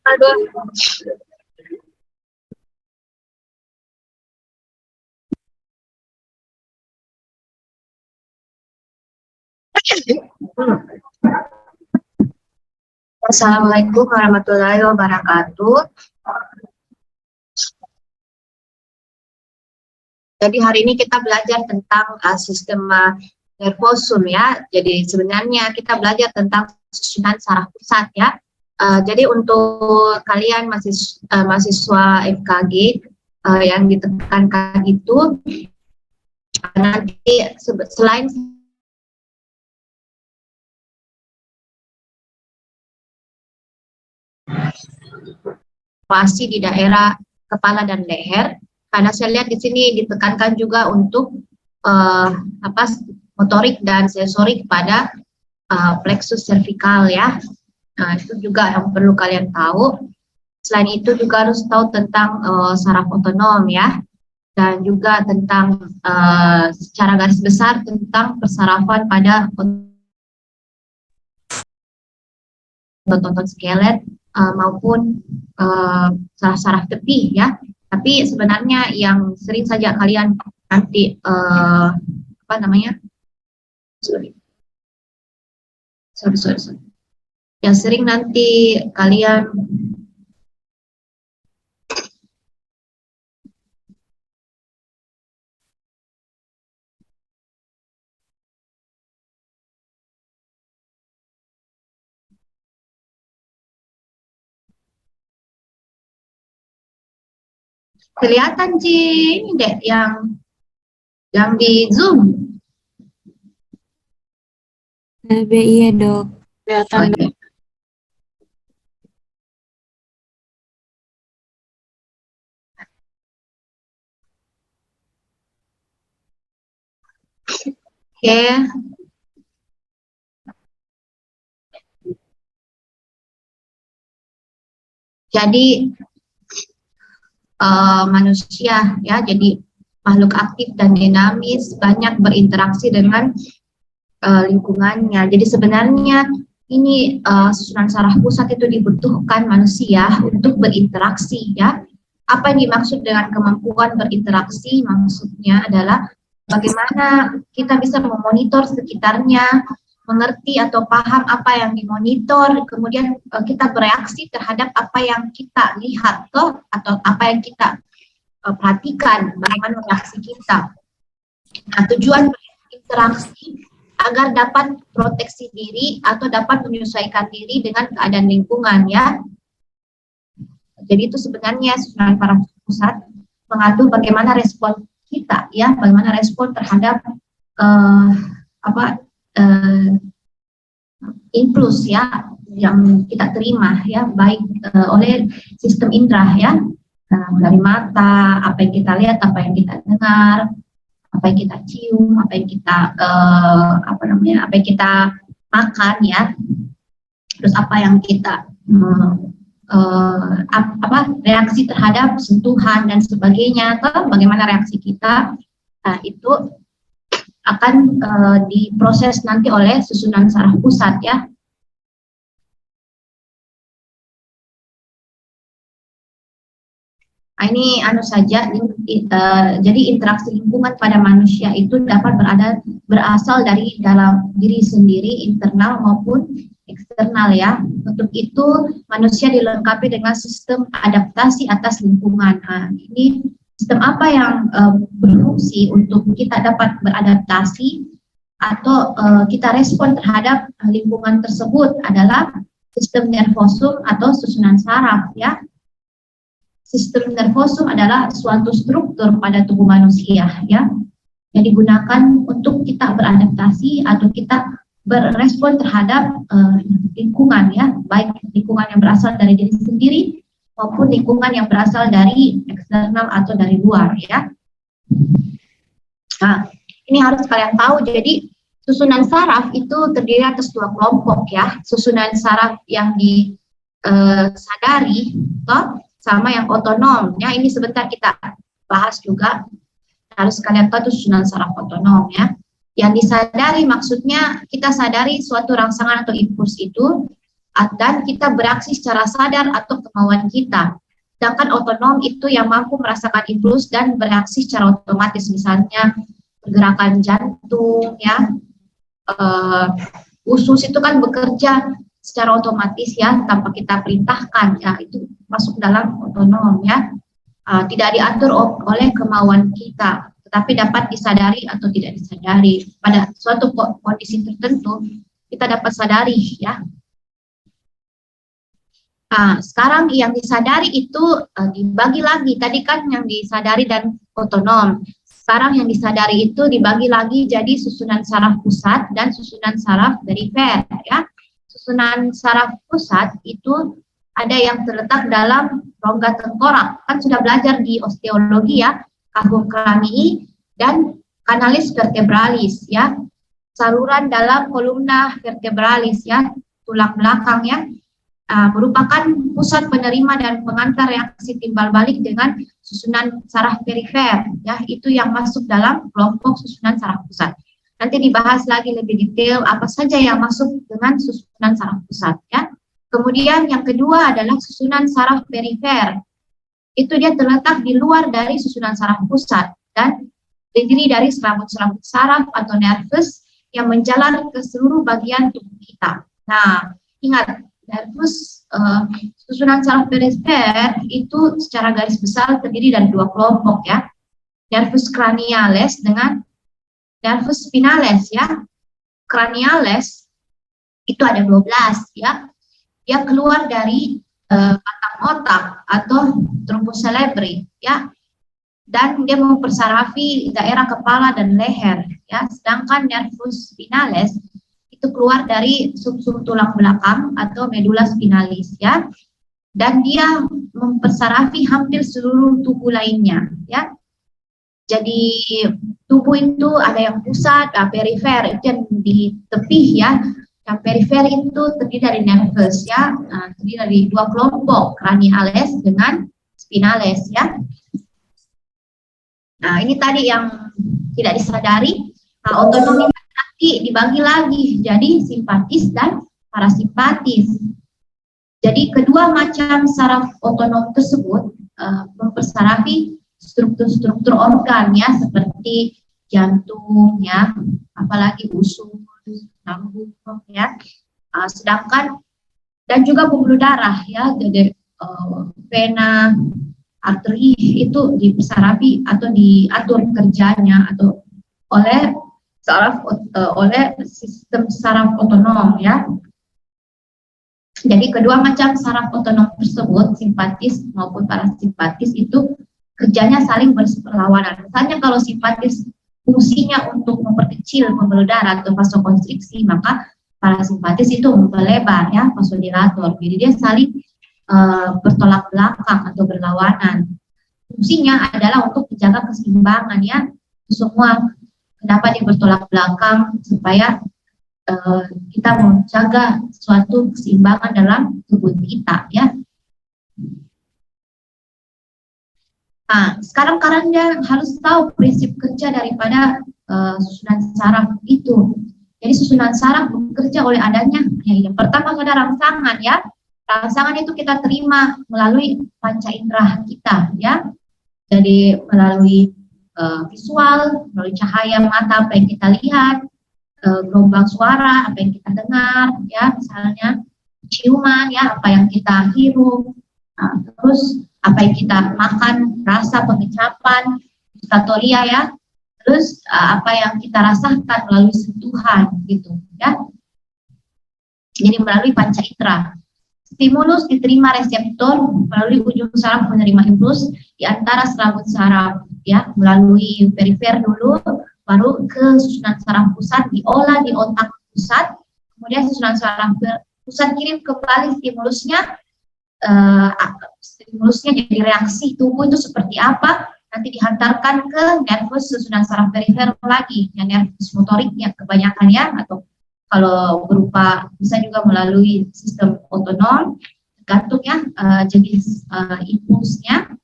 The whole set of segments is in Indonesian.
Aduh. Assalamualaikum warahmatullahi wabarakatuh. Jadi hari ini kita belajar tentang sistem nervosum ya. Jadi sebenarnya kita belajar tentang susunan saraf pusat ya. Jadi untuk kalian mahasiswa FKG yang ditekankan itu nanti selain pasti di daerah kepala dan leher, karena saya lihat di sini ditekankan juga untuk motorik dan sensorik pada plexus cervical ya. Nah, itu juga yang perlu kalian tahu. Selain itu juga harus tahu tentang saraf otonom ya, dan juga tentang secara garis besar tentang persarafan pada otot skelet maupun saraf-saraf tepi ya. Tapi sebenarnya yang sering saja kalian nanti yang sering nanti kalian kelihatan sih ini deh yang di Zoom. Iya dok. Kelihatan. Okay. Oke. Jadi manusia ya, jadi makhluk aktif dan dinamis, banyak berinteraksi dengan lingkungannya. Jadi sebenarnya ini susunan saraf pusat itu dibutuhkan manusia untuk berinteraksi ya. Apa yang dimaksud dengan kemampuan berinteraksi? Maksudnya adalah bagaimana kita bisa memonitor sekitarnya, mengerti atau paham apa yang dimonitor, kemudian kita bereaksi terhadap apa yang kita lihat atau apa yang kita perhatikan, bagaimana reaksi kita. Nah, tujuan berinteraksi agar dapat proteksi diri atau dapat menyesuaikan diri dengan keadaan lingkungan ya. Jadi itu sebenarnya susunan saraf pusat mengatur bagaimana respon kita ya, bagaimana respon terhadap impuls ya yang kita terima ya, baik oleh sistem indera ya, dari mata, apa yang kita lihat, apa yang kita dengar, apa yang kita cium, apa yang kita apa yang kita makan ya, terus apa yang kita reaksi terhadap sentuhan dan sebagainya, atau bagaimana reaksi kita, itu akan diproses nanti oleh susunan saraf pusat ya. Nah, ini saja, jadi interaksi lingkungan pada manusia itu dapat berasal dari dalam diri sendiri, internal maupun eksternal ya. Untuk itu manusia dilengkapi dengan sistem adaptasi atas lingkungan. Nah, ini sistem apa yang berfungsi untuk kita dapat beradaptasi atau kita respon terhadap lingkungan tersebut adalah sistem nervosum atau susunan saraf ya. Sistem nervosum adalah suatu struktur pada tubuh manusia ya, yang digunakan untuk kita beradaptasi atau kita berespon terhadap lingkungan ya, baik lingkungan yang berasal dari diri sendiri maupun lingkungan yang berasal dari eksternal atau dari luar ya. Nah, ini harus kalian tahu. Jadi susunan saraf itu terdiri atas dua kelompok ya, susunan saraf yang disadari sama yang otonom ya. Ini sebentar kita bahas juga, harus kalian tahu susunan saraf otonom ya. Yang disadari maksudnya kita sadari suatu rangsangan atau impuls itu dan kita beraksi secara sadar atau kemauan kita. Sedangkan otonom itu yang mampu merasakan impuls dan bereaksi secara otomatis, misalnya pergerakan jantung, ya, usus itu kan bekerja secara otomatis ya, tanpa kita perintahkan, ya, itu masuk dalam otonom ya. Tidak diatur oleh kemauan kita, tetapi dapat disadari atau tidak disadari. Pada suatu kondisi tertentu kita dapat sadari ya. Sekarang yang disadari itu dibagi lagi. Tadi kan yang disadari dan otonom. Sekarang yang disadari itu dibagi lagi jadi susunan saraf pusat dan susunan saraf perifer ya. Susunan saraf pusat itu ada yang terletak dalam rongga tengkorak. Kan sudah belajar di osteologi ya, kahum cranii dan kanalis vertebralis ya. Saluran dalam kolumna vertebralis ya, tulang belakang ya. Merupakan pusat penerima dan pengantar reaksi timbal balik dengan susunan saraf perifer ya, itu yang masuk dalam kelompok susunan saraf pusat. Nanti dibahas lagi lebih detail apa saja yang masuk dengan susunan saraf pusat ya. Kemudian yang kedua adalah susunan saraf perifer. Itu dia terletak di luar dari susunan saraf pusat dan terdiri dari serabut-serabut saraf atau nervus yang menjalar ke seluruh bagian tubuh kita. Nah, ingat, nervus susunan saraf perifer itu secara garis besar terdiri dari dua kelompok ya. Nervus cranialis dengan nervus spinalis ya. Cranialis itu ada 12 ya. Dia keluar dari batang otak atau truncus cerebri ya. Dan dia mempersarafi daerah kepala dan leher ya. Sedangkan nervus spinalis itu keluar dari sumsum tulang belakang atau medula spinalis ya, dan dia mempersarafi hampir seluruh tubuh lainnya ya. Jadi tubuh itu ada yang pusat, perifer itu yang di tepi ya. Yang perifer itu terdiri dari nervus ya, terdiri dari dua kelompok, cranialis dengan spinalis ya. Nah ini tadi yang tidak disadari. Otonomi nanti dibagi lagi jadi simpatis dan parasimpatis. Jadi kedua macam saraf otonom tersebut mempersarafi struktur-struktur organ ya, seperti jantung ya, apalagi usus, lambung ya. Sedangkan dan juga pembuluh darah ya, jadi vena, arteri itu dipersarafi atau diatur kerjanya atau oleh oleh sistem saraf otonom ya. Jadi kedua macam saraf otonom tersebut, simpatis maupun parasimpatis, itu kerjanya saling berlawanan. Misalnya kalau simpatis fungsinya untuk memperkecil pembuluh darah atau vasokonstriksi, maka parasimpatis itu melebar ya, vasodilator. Jadi dia saling bertolak belakang atau berlawanan. Fungsinya adalah untuk menjaga keseimbangan ya, semua. Kenapa dia bertolak belakang? Supaya kita menjaga suatu keseimbangan dalam tubuh kita ya. Nah, sekarang kalian harus tahu prinsip kerja daripada susunan saraf itu. Jadi susunan saraf bekerja oleh adanya yang pertama ada rangsangan ya. Rangsangan itu kita terima melalui panca indera kita ya. Jadi melalui visual, melalui cahaya mata apa yang kita lihat, gelombang suara apa yang kita dengar ya, misalnya ciuman ya, apa yang kita hirup, terus apa yang kita makan, rasa pengecapan, gustatoria ya, terus apa yang kita rasakan melalui sentuhan gitu ya. Jadi melalui panca indera. Stimulus diterima reseptor melalui ujung saraf menerima impuls di antara serabut saraf ya, melalui perifer dulu, baru ke susunan saraf pusat, diolah di otak pusat, kemudian susunan saraf pusat kirim kembali stimulusnya, jadi reaksi tubuh itu seperti apa, nanti dihantarkan ke nervus susunan saraf perifer lagi, yang nervus motoriknya kebanyakan ya, atau kalau berupa bisa juga melalui sistem otonom, tergantung ya jenis impulsnya,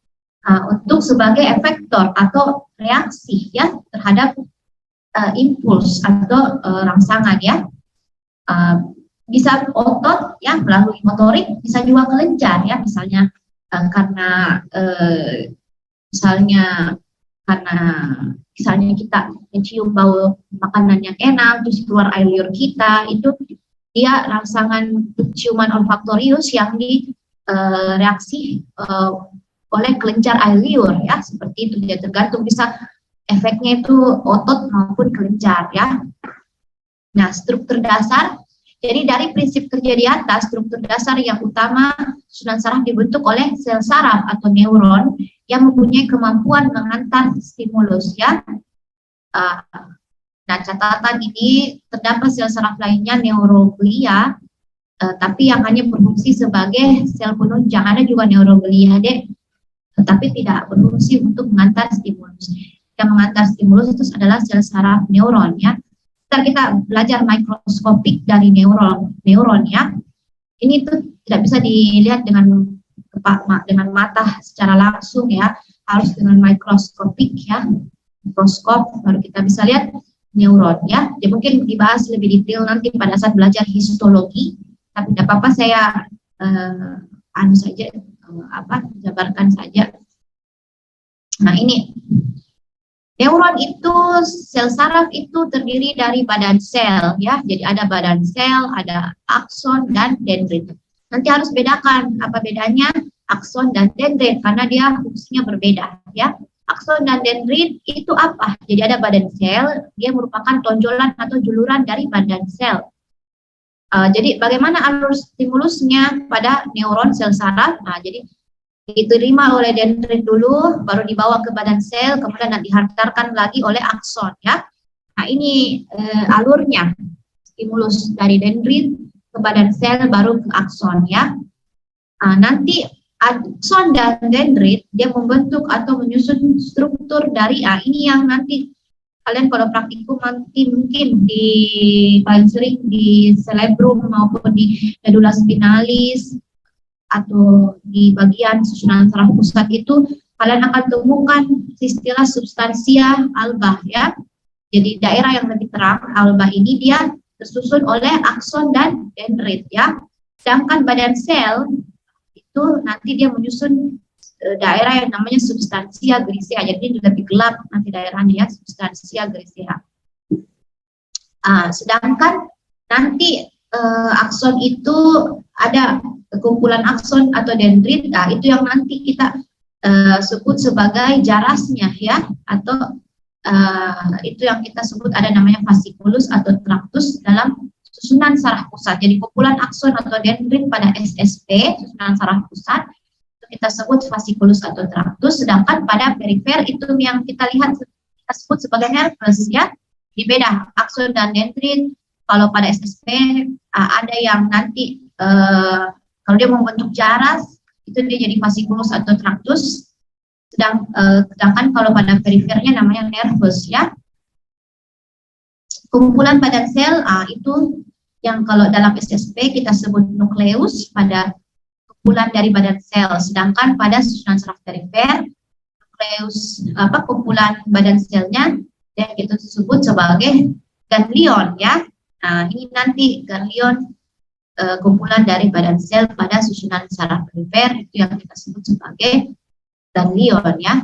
untuk sebagai efektor atau reaksi ya terhadap impuls atau rangsangan ya. bisa otot ya melalui motorik, bisa juga kelenjar ya, misalnya karena misalnya karena misalnya kita mencium bau makanan yang enak terus keluar air liur kita, itu dia rangsangan penciuman olfaktorius yang direaksi oleh kelenjar air liur ya, seperti itu. Dia tergantung, bisa efeknya itu otot maupun kelenjar ya. Nah, struktur dasar, jadi dari prinsip kerja di atas, struktur dasar yang utama susunan saraf dibentuk oleh sel saraf atau neuron yang mempunyai kemampuan mengantar stimulus ya. Nah, catatan ini terdapat sel saraf lainnya neuroglia, tapi yang hanya berfungsi sebagai sel penunjang. Ada juga neuroglia deh, tetapi tidak berfungsi untuk mengantar stimulus. Yang mengantar stimulus itu adalah sel saraf neuron ya. Kita belajar mikroskopik dari neuron ya. Ini tuh tidak bisa dilihat dengan mata secara langsung ya, harus dengan mikroskopik ya, mikroskop baru kita bisa lihat neuron ya. Jadi mungkin dibahas lebih detail nanti pada saat belajar histologi, tapi tidak apa-apa saya jabarkan saja. Nah, ini neuron itu, sel saraf itu terdiri dari badan sel ya. Jadi ada badan sel, ada akson dan dendrit. Nanti harus bedakan apa bedanya akson dan dendrit karena dia fungsinya berbeda ya. Akson dan dendrit itu apa? Jadi ada badan sel, dia merupakan tonjolan atau juluran dari badan sel. Jadi bagaimana alur stimulusnya pada neuron sel saraf? Nah, jadi diterima oleh dendrit dulu, baru dibawa ke badan sel, kemudian dihantarkan lagi oleh akson ya. Nah, ini alurnya, stimulus dari dendrit ke badan sel baru ke akson ya. Nah, nanti akson dan dendrit dia membentuk atau menyusun struktur dari ini yang nanti kalian kalau praktikum nanti mungkin di paling sering di cerebrum maupun di medula spinalis atau di bagian susunan saraf pusat itu kalian akan temukan istilah substansia alba ya. Jadi daerah yang lebih terang alba ini dia tersusun oleh akson dan dendrit ya. Sedangkan badan sel itu nanti dia menyusun daerah yang namanya substansia grisea. Jadi lebih gelap nanti daerahnya ya, substansia grisea. Sedangkan nanti akson itu ada kumpulan akson atau dendrit, nah itu yang nanti kita sebut sebagai jarasnya ya, atau itu yang kita sebut ada namanya fasciculus atau traktus dalam susunan saraf pusat. Jadi kumpulan akson atau dendrit pada SSP, susunan saraf pusat, itu kita sebut fasciculus atau traktus, sedangkan pada perifer itu yang kita lihat kita sebut sebagai nervus ya. Di beda akson dan dendrit. Kalau pada SSP ada yang nanti kalau dia membentuk jaras itu dia jadi fasciculus atau traktus, sedangkan kalau pada perifernya namanya nervus ya. Kumpulan badan sel itu yang kalau dalam SSP kita sebut nukleus pada kumpulan dari badan sel, sedangkan pada susunan saraf perifer nukleus kumpulan badan selnya yang kita sebut sebagai ganglion ya. Nah, ini nanti ganglion kumpulan dari badan sel pada susunan saraf perifer itu yang kita sebut sebagai ganglion ya.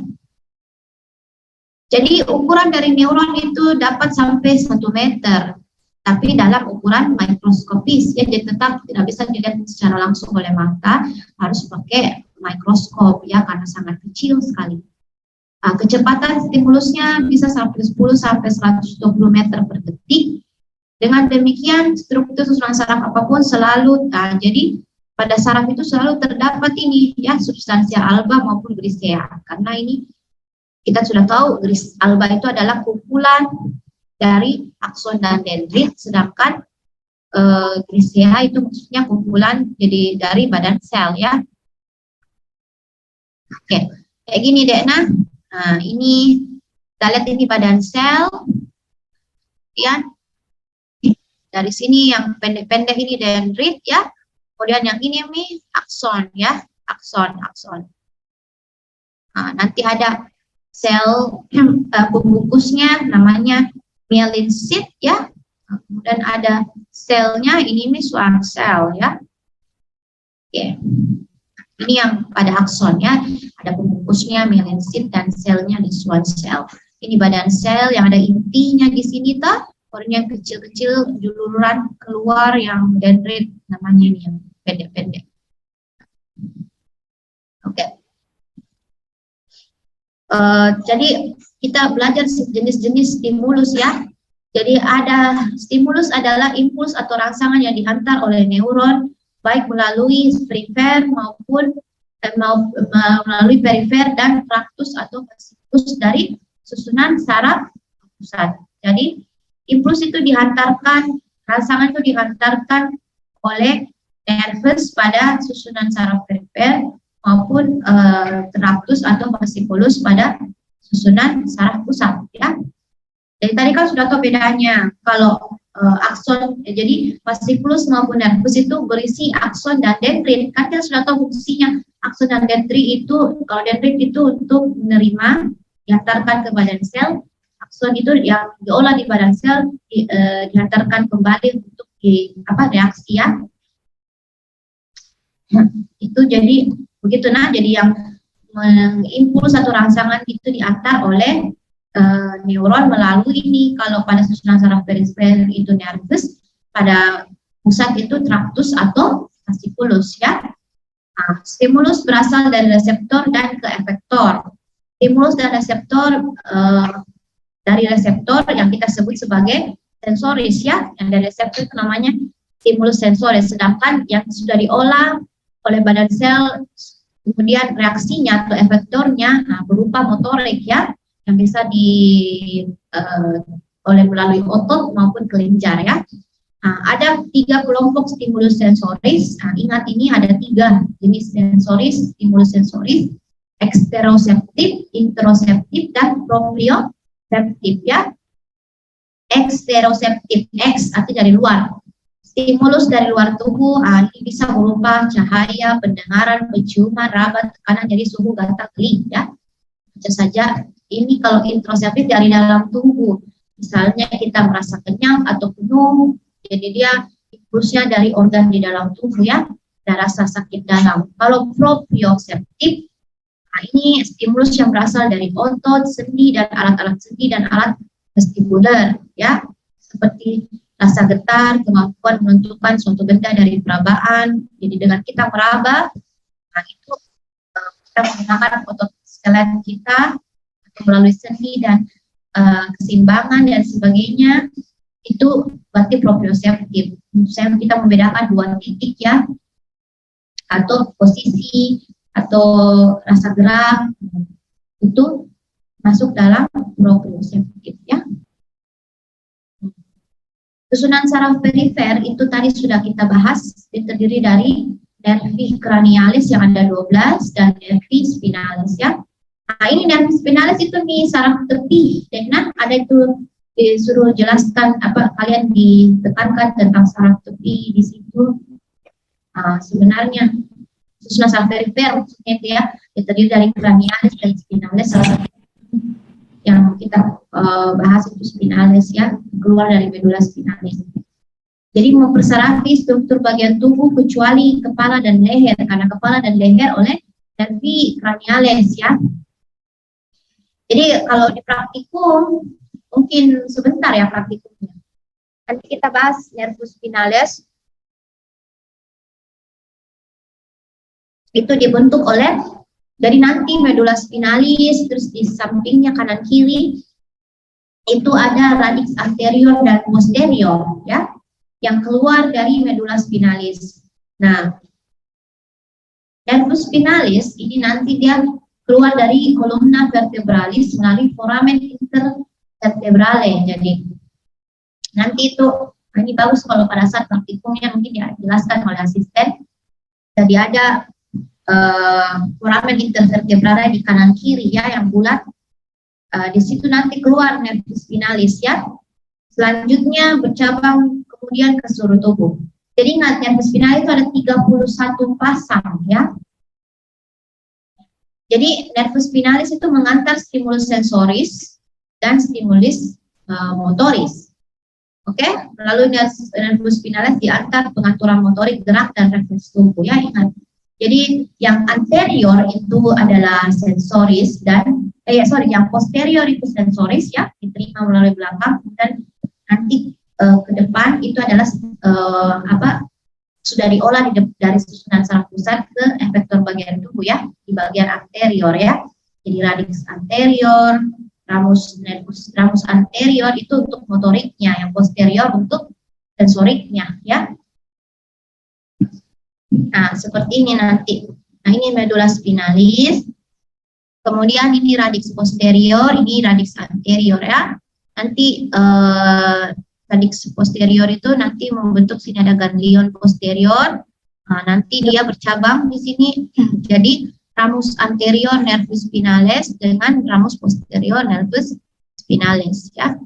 Jadi ukuran dari neuron itu dapat sampai 1 meter, tapi dalam ukuran mikroskopis ya, jadi tetap tidak bisa dilihat secara langsung oleh mata, harus pakai mikroskop ya karena sangat kecil sekali. Kecepatan stimulusnya bisa sampai 10 sampai 120 meter per detik. Dengan demikian, struktur susunan saraf apapun selalu, jadi pada saraf itu selalu terdapat ini ya, substansia alba maupun grisea. Karena ini kita sudah tahu alba itu adalah kumpulan dari akson dan dendrit, sedangkan grisea itu maksudnya kumpulan jadi dari badan sel ya. Oke, kayak gini Dekna. Nah, ini kita lihat ini badan sel ya. Dari sini yang pendek-pendek ini dendrit ya, kemudian yang ini nih akson ya, akson. Nah, nanti ada sel pembungkusnya namanya myelin sheath ya, kemudian ada selnya ini Schwann cell ya. Oke. Ini yang pada akson ya, ada pembungkusnya melensit dan selnya di Schwann cell. Ini badan sel yang ada intinya di sini toh, kornya kecil-kecil juluran keluar yang dendrit namanya ini yang pendek-pendek. Oke. Jadi kita belajar jenis-jenis stimulus ya. Jadi ada stimulus adalah impuls atau rangsangan yang dihantar oleh neuron baik melalui perifer maupun melalui perifer dan traktus atau siklus dari susunan saraf pusat. Jadi impuls itu dihantarkan, rangsangan itu dihantarkan oleh nervus pada susunan saraf perifer maupun traktus atau fasciculus pada susunan saraf pusat ya. Jadi tadi kan sudah tahu bedanya kalau akson, jadi fasciculus maupun nervus itu berisi akson dan dendrit. Kan kita sudah tahu fungsinya akson dan dendrit itu, kalau dendrit itu untuk menerima, dihantarkan ke badan sel, akson itu yang diolah di badan sel, dihantarkan kembali untuk reaksi ya. Itu jadi begitu nah, jadi yang mengimpuls atau rangsangan itu diantar oleh neuron melalui ini. Kalau pada susunan saraf perifer itu nervus, pada pusat itu traktus atau fasciculus ya. Nah, stimulus berasal dari reseptor dan ke efektor. Stimulus dan reseptor, dari reseptor yang kita sebut sebagai sensoris ya, yang dari reseptor itu namanya stimulus sensoris, sedangkan yang sudah diolah oleh badan sel kemudian reaksinya atau efektornya berupa motorik ya, yang bisa oleh melalui otot maupun kelenjar ya. Nah, ada 3 kelompok stimulus sensoris. Nah, ingat ini ada 3 jenis sensoris, stimulus sensoris: eksteroseptif, interoceptif, dan proprioseptif ya. Eksteroseptif, X artinya dari luar. Stimulus dari luar tubuh, ini bisa berupa cahaya, pendengaran, penciuman, raba, tekanan, jadi suhu, gatal, geli ya. Baca saja. Ini kalau interoceptif dari dalam tubuh, misalnya kita merasa kenyang atau penuh, jadi dia impulsnya dari organ di dalam tubuh ya, ada rasa sakit dalam. Kalau proprioseptif, ini stimulus yang berasal dari otot, sendi, dan alat-alat sendi dan alat vestibuler ya, seperti rasa getar, kemampuan menentukan suatu benda dari perabaan. Jadi dengan kita meraba, itu kita menggunakan otot skelet kita atau melalui sendi dan keseimbangan dan sebagainya, itu berarti proprioseptif. Misalnya kita membedakan 2 titik ya, atau posisi atau rasa gerak, itu masuk dalam proprioseptif ya. Susunan saraf perifer itu tadi sudah kita bahas, terdiri dari nervi cranialis yang ada 12 dan nervi spinalis ya. Nah, ini nervi spinalis itu nih saraf tepi, dan ada itu disuruh jelaskan apa, kalian ditekankan tentang saraf tepi di situ. Sebenarnya susunan saraf perifer maksudnya itu ya, terdiri dari cranialis dan spinalis. Yang kita bahas itu spinalis ya, keluar dari medula spinalis. Jadi mempersarafi struktur bagian tubuh kecuali kepala dan leher, karena kepala dan leher oleh nervi cranialis ya. Jadi kalau di praktikum mungkin sebentar ya praktikumnya. Nanti kita bahas nervus spinalis. Itu dibentuk oleh dari nanti medula spinalis, terus di sampingnya kanan kiri itu ada radix anterior dan posterior ya, yang keluar dari medula spinalis. Nah, nervus spinalis ini nanti dia keluar dari columna vertebralis melalui foramen intervertebrale. Jadi nanti itu, ini bagus kalau pada saat praktikumnya mungkin dijelaskan oleh asisten. Jadi ada foramen intervertebrale di kanan kiri ya, yang bulat. Di situ nanti keluar nervus spinalis ya. Selanjutnya bercabang kemudian ke seluruh tubuh. Jadi ingat, nervus spinalis itu ada 31 pasang ya. Jadi nervus spinalis itu mengantar stimulus sensoris dan stimulus motoris. Oke, lalu nervus spinalis diantar pengaturan motorik gerak dan refleks tubuh ya, ingat. Jadi yang anterior itu adalah sensoris dan yang posterior itu sensoris ya, diterima melalui belakang, dan nanti ke depan itu adalah sudah diolah dari susunan saraf pusat ke efektor bagian tubuh ya, di bagian anterior ya. Jadi radix anterior, ramus anterior itu untuk motoriknya, yang posterior untuk sensoriknya ya. Nah, seperti ini nanti. Nah, ini medula spinalis. Kemudian ini radix posterior, ini radix anterior ya. Nanti radix posterior itu nanti membentuk, sini ada ganglion posterior. Nah, nanti dia bercabang di sini. Jadi ramus anterior nervus spinalis dengan ramus posterior nervus spinalis ya.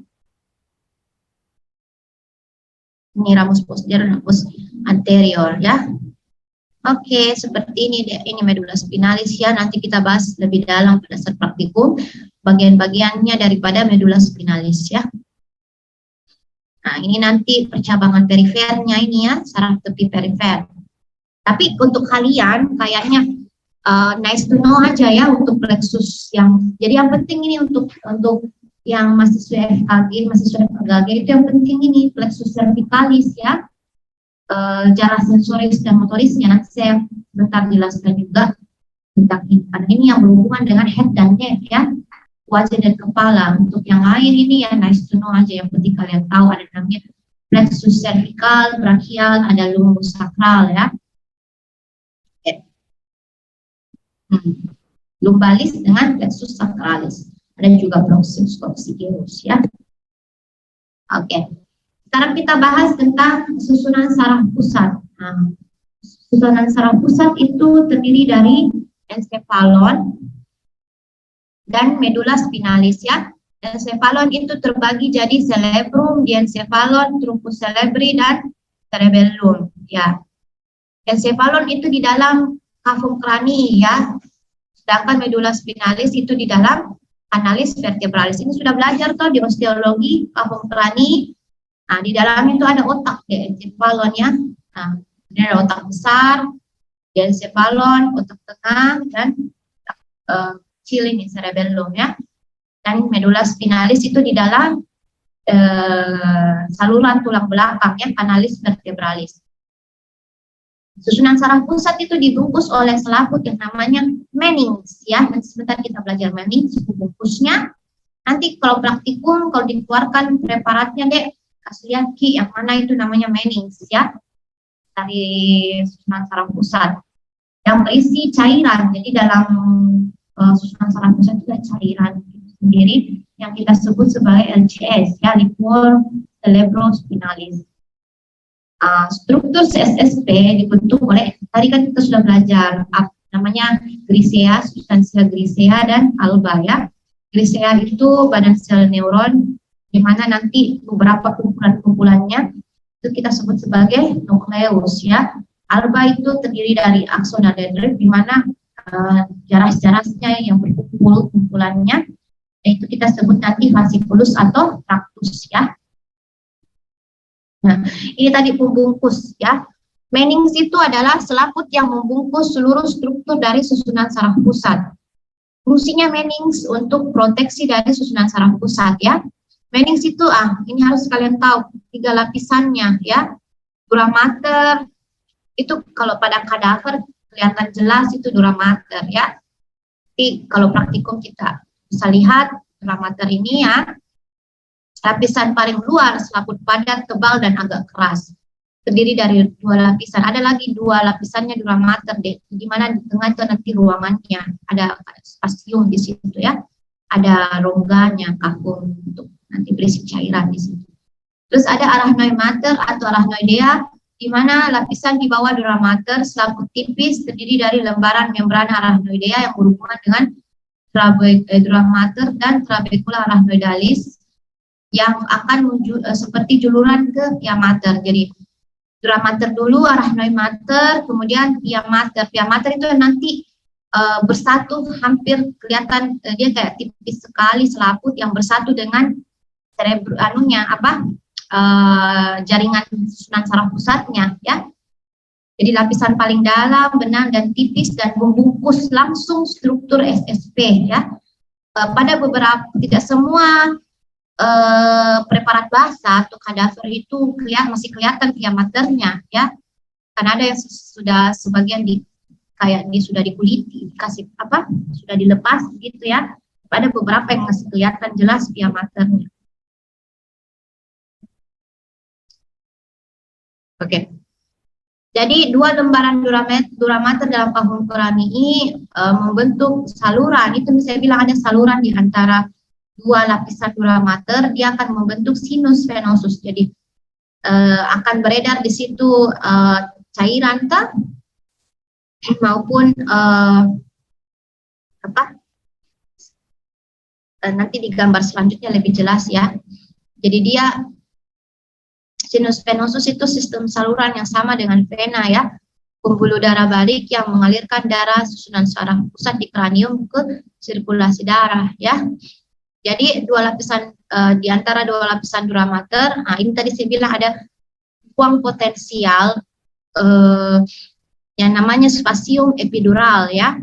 Ini ramus posterior, nervus anterior ya. Oke, seperti ini deh. Ini medula spinalis ya. Nanti kita bahas lebih dalam pada saat praktikum bagian-bagiannya daripada medula spinalis ya. Nah, ini nanti percabangan perifernya ini ya, saraf tepi perifer. Tapi untuk kalian kayaknya nice to know aja ya untuk plexus yang. Jadi yang penting ini untuk yang mahasiswa FKG itu yang penting ini plexus cervicalis ya. Jarak sensoris dan motorisnya nanti saya bentar jelaskan juga tentang ini. Karena ini yang berhubungan dengan head dan neck ya, wajah dan kepala. Untuk yang lain ini ya nice to know aja, yang penting kalian tahu ada namanya plexus cervical, brachial, ada lumbus sakral ya. Lumbalis dengan plexus sacralis. Ada juga proximus coccygeus ya. Oke. Sekarang kita bahas tentang susunan saraf pusat. Nah, susunan saraf pusat itu terdiri dari encephalon dan medula spinalis ya. Encephalon itu terbagi jadi cerebrum, diencephalon, truncus cerebri, dan cerebellum ya. Encephalon itu di dalam cavum cranii ya. Sedangkan medula spinalis itu di dalam canalis vertebralis. Ini sudah belajar toh di osteologi cavum cranii. Nah, di dalam itu ada otak ya, encephalon ya. Nah, ini ada otak besar, encephalon, otak tengah, dan kecil ini cerebellum ya. Dan medula spinalis itu di dalam saluran tulang belakang ya, canalis vertebralis. Susunan saraf pusat itu dibungkus oleh selaput yang namanya meninx ya. Nanti sebentar kita belajar meninx, suku bungkusnya. Nanti kalau praktikum, kalau dikeluarkan preparatnya dek, kasih lihat Ki, yang mana itu namanya meninx ya, dari susunan saraf pusat yang berisi cairan. Jadi dalam susunan saraf pusat juga cairan sendiri yang kita sebut sebagai LCS ya, liquor cerebrospinalis. Struktur CSSP dibentuk oleh, tadi kan kita sudah belajar namanya grisea, substansia grisea, dan alba ya. Grisea itu badan sel neuron, di mana nanti beberapa kumpulan-kumpulannya itu kita sebut sebagai nukleus ya. Alba itu terdiri dari akson dan dendrit, di mana jaras-jarasnya yang berkumpul kumpulannya, itu kita sebut nanti fasciculus atau tractus ya. Nah, ini tadi pembungkus ya. Meninx itu adalah selaput yang membungkus seluruh struktur dari susunan saraf pusat. Fungsinya meninx untuk proteksi dari susunan saraf pusat ya. Meninx itu ini harus kalian tahu 3 lapisannya ya. Dura mater itu kalau pada kadaver kelihatan jelas itu dura mater ya. Jadi kalau praktikum kita bisa lihat dura mater ini ya. Lapisan paling luar selaput padat, tebal, dan agak keras. Terdiri dari 2 lapisan. Ada lagi 2 lapisannya dura mater deh. Di mana di tengah itu nanti ruangannya. Ada spasium di situ ya. Ada rongganya, cavum untuk nanti berisi cairan di situ. Terus ada arachnoid mater atau arachnoidea, di mana lapisan di bawah dura mater selaput tipis terdiri dari lembaran membrana arachnoidea yang berhubungan dengan dura mater dan trabecula arachnoidalis yang akan seperti juluran ke pia mater. Jadi dura mater dulu, arachnoid mater, kemudian pia mater. Pia mater itu nanti bersatu, hampir kelihatan dia kayak tipis sekali selaput yang bersatu dengan jaringan susunan saraf pusatnya, ya. Jadi lapisan paling dalam, benang dan tipis dan membungkus langsung struktur SSP, ya. Pada beberapa, tidak semua preparat basah atau kadaver itu masih kelihatan via maternya, ya. Karena ada yang sudah sebagian sudah dikuliti, dikasih sudah dilepas gitu, ya. Ada beberapa yang masih kelihatan jelas via maternya. Oke. Jadi dua lembaran duramater dalam pahung Qurani ini membentuk saluran. Itu saya bilang ada saluran di antara dua lapisan duramater, dia akan membentuk sinus venosus. Jadi akan beredar di situ cairan maupun nanti di gambar selanjutnya lebih jelas, ya. Jadi dia sinus venosus itu sistem saluran yang sama dengan vena, ya, pembuluh darah balik yang mengalirkan darah susunan saraf pusat di kranium ke sirkulasi darah, ya. Jadi dua lapisan di antara dua lapisan duramater, ini tadi saya bilang ada ruang potensial yang namanya spasium epidural, ya.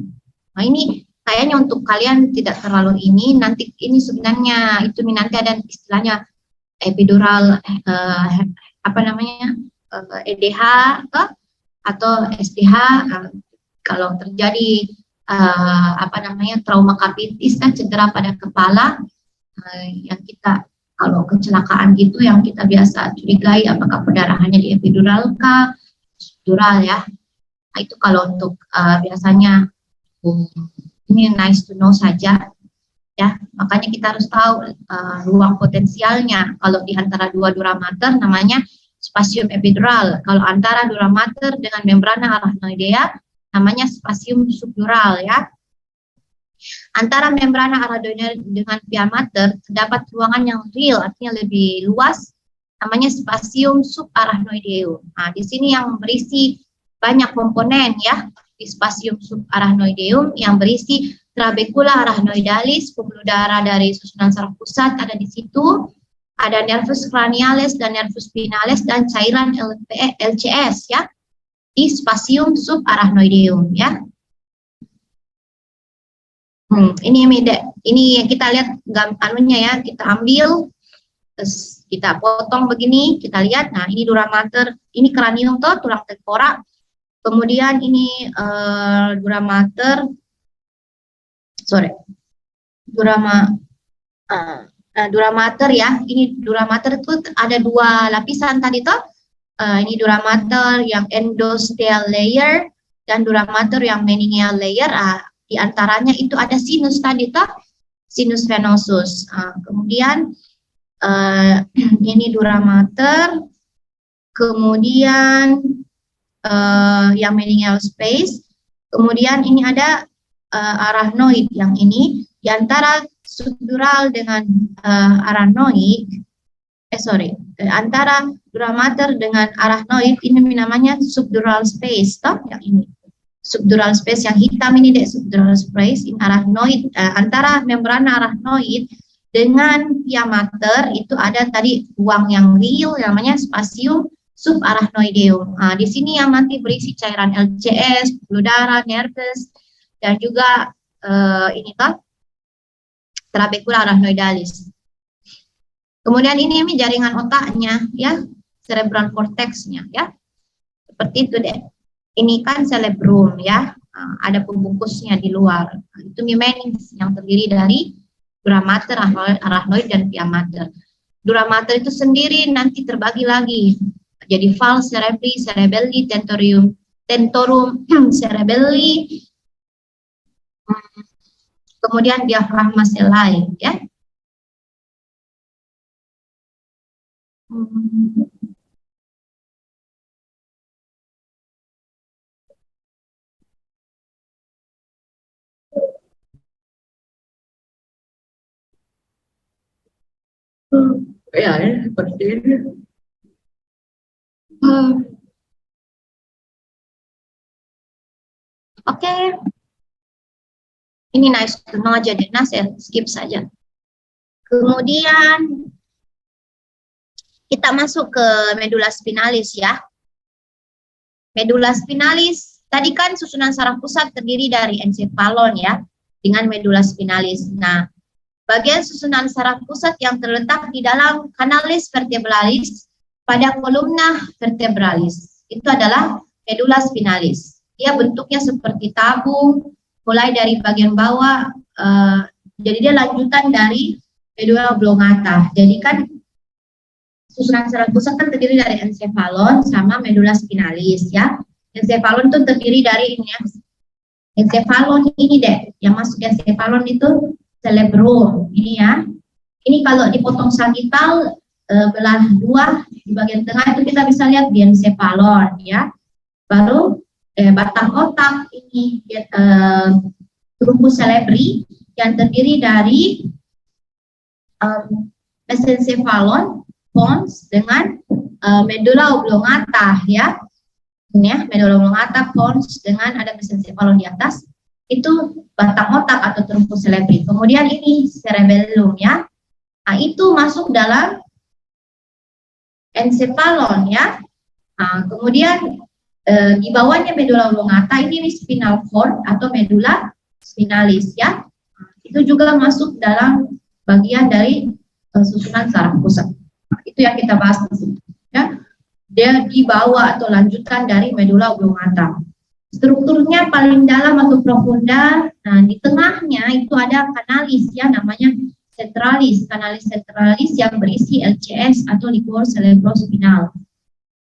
Nah, ini kayaknya untuk kalian tidak terlalu nanti ini sebenarnya itu nanti ada istilahnya epidural EDH atau SDH kalau terjadi trauma kapitis, kan cedera pada kepala yang kita kalau kecelakaan gitu yang kita biasa curigai apakah pendarahannya di epidural kah, epidural, ya. Nah, itu kalau untuk biasanya ini nice to know saja, ya. Makanya kita harus tahu ruang potensialnya. Kalau di antara dua duramater namanya spasium epidural. Kalau antara duramater dengan membrana arachnoidea namanya spasium subdural, ya. Antara membrana arachnoidea dengan pia mater terdapat ruangan yang real, artinya lebih luas, namanya spasium subarachnoideum. Nah, di sini yang berisi banyak komponen, ya. Di spasium subarachnoideum yang berisi trabecula arachnoidalis, pembuluh darah dari susunan saraf pusat ada di situ, ada nervus cranialis dan nervus spinalis dan cairan LCS, ya, di spasium subarachnoideum, ya. Ini yang kita lihat ya, kita ambil, terus kita potong begini, kita lihat. Nah, ini duramater, ini kranium tulang tengkorak. Kemudian ini duramater, duramater, ya. Ini duramater itu ada dua lapisan tadi toh. Ini duramater yang endosteal layer dan duramater yang meningeal layer. Di antaranya itu ada sinus tadi toh, sinus venosus. Kemudian ini duramater, kemudian yang meningeal space, kemudian ini ada arachnoid yang ini di antara subdural dengan arachnoid, antara duramater dengan arachnoid ini namanya subdural space toh, yang ini subdural space yang hitam ini deh, subdural space in arachnoid, antara membrana arachnoid dengan pia mater itu ada tadi ruang yang real namanya spasium subarachnoideum. Di sini yang nanti berisi cairan LCS, pembuluh darah, nervus, dan juga ini kan trabecula arachnoidalis. Kemudian ini jaringan otaknya, ya, cerebral cortexnya, ya, seperti itu deh. Ini kan cerebrum, ya, ada pembungkusnya di luar. Itu meninges yang terdiri dari duramater, arachnoid, dan pia mater. Duramater itu sendiri nanti terbagi lagi. Jadi falx cerebri, cerebelli, tentorum cerebelli, kemudian diafragma selai, ya. Ya, seperti ini. Oke. Ini nice to know aja deh, nah saya skip saja. Kemudian Kita masuk ke medula spinalis ya. Medula spinalis, tadi kan susunan saraf pusat terdiri dari ensefalon ya, dengan medula spinalis. Nah, bagian susunan saraf pusat yang terletak di dalam kanalis vertebralis pada kolumna vertebralis, itu adalah medula spinalis. Dia bentuknya seperti tabung, mulai dari bagian bawah, jadi dia lanjutan dari medula oblongata. Jadi kan susunan saraf pusat kan terdiri dari ensefalon sama medula spinalis ya. Ensefalon itu terdiri dari ini ya. Ensefalon ini deh, yang masuk ensefalon itu cerebrum ini ya. Ini kalau dipotong sagital belah dua di bagian tengah itu kita bisa lihat diencephalon ya. Baru batang otak ini truncus cerebri yang terdiri dari mesencephalon, pons dengan medula oblongata ya. Ini ya, medula oblongata, pons dengan ada mesencephalon di atas. Itu batang otak atau truncus cerebri. Kemudian ini cerebellum ya. Nah, itu masuk dalam ensefalon ya. Nah, kemudian di bawahnya medula oblongata ini spinal cord atau medula spinalis ya. Nah, itu juga masuk dalam bagian dari susunan saraf pusat. Nah, itu yang kita bahas di sini ya. Dia di bawah atau lanjutan dari medula oblongata. Strukturnya paling dalam atau profunda. Nah, di tengahnya itu ada kanalis ya, namanya centralis. Kanalis centralis yang berisi LCS atau liquor cerebrospinal.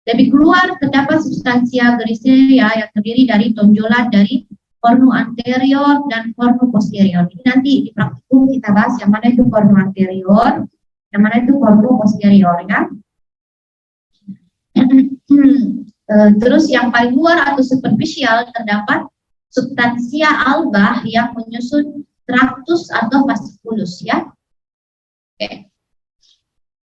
Lebih keluar terdapat substansia grisea yang terdiri dari tonjolan dari cornu anterior dan cornu posterior. Ini nanti di praktikum kita bahas yang mana itu cornu anterior, yang mana itu cornu posterior ya. Terus yang paling luar atau superficial terdapat substansia alba yang menyusun tractus atau fasciculus ya. Oke.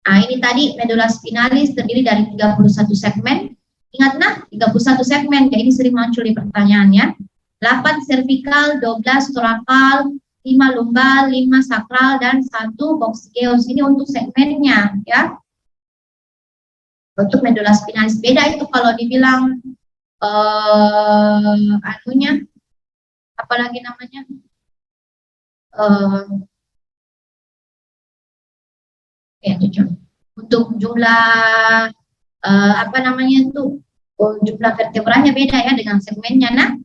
Nah, ini tadi medula spinalis terdiri dari 31 segmen. Ingat nah, 31 segmen, ya ini sering muncul di pertanyaannya. 8 cervical, 12 thoracal, 5 lumbal, 5 sakral, dan 1 coccygeus. Ini untuk segmennya ya. Untuk medula spinalis beda itu kalau dibilang anunya apalagi namanya untuk jumlah apa namanya itu jumlah vertebranya beda ya dengan segmennya. Nah,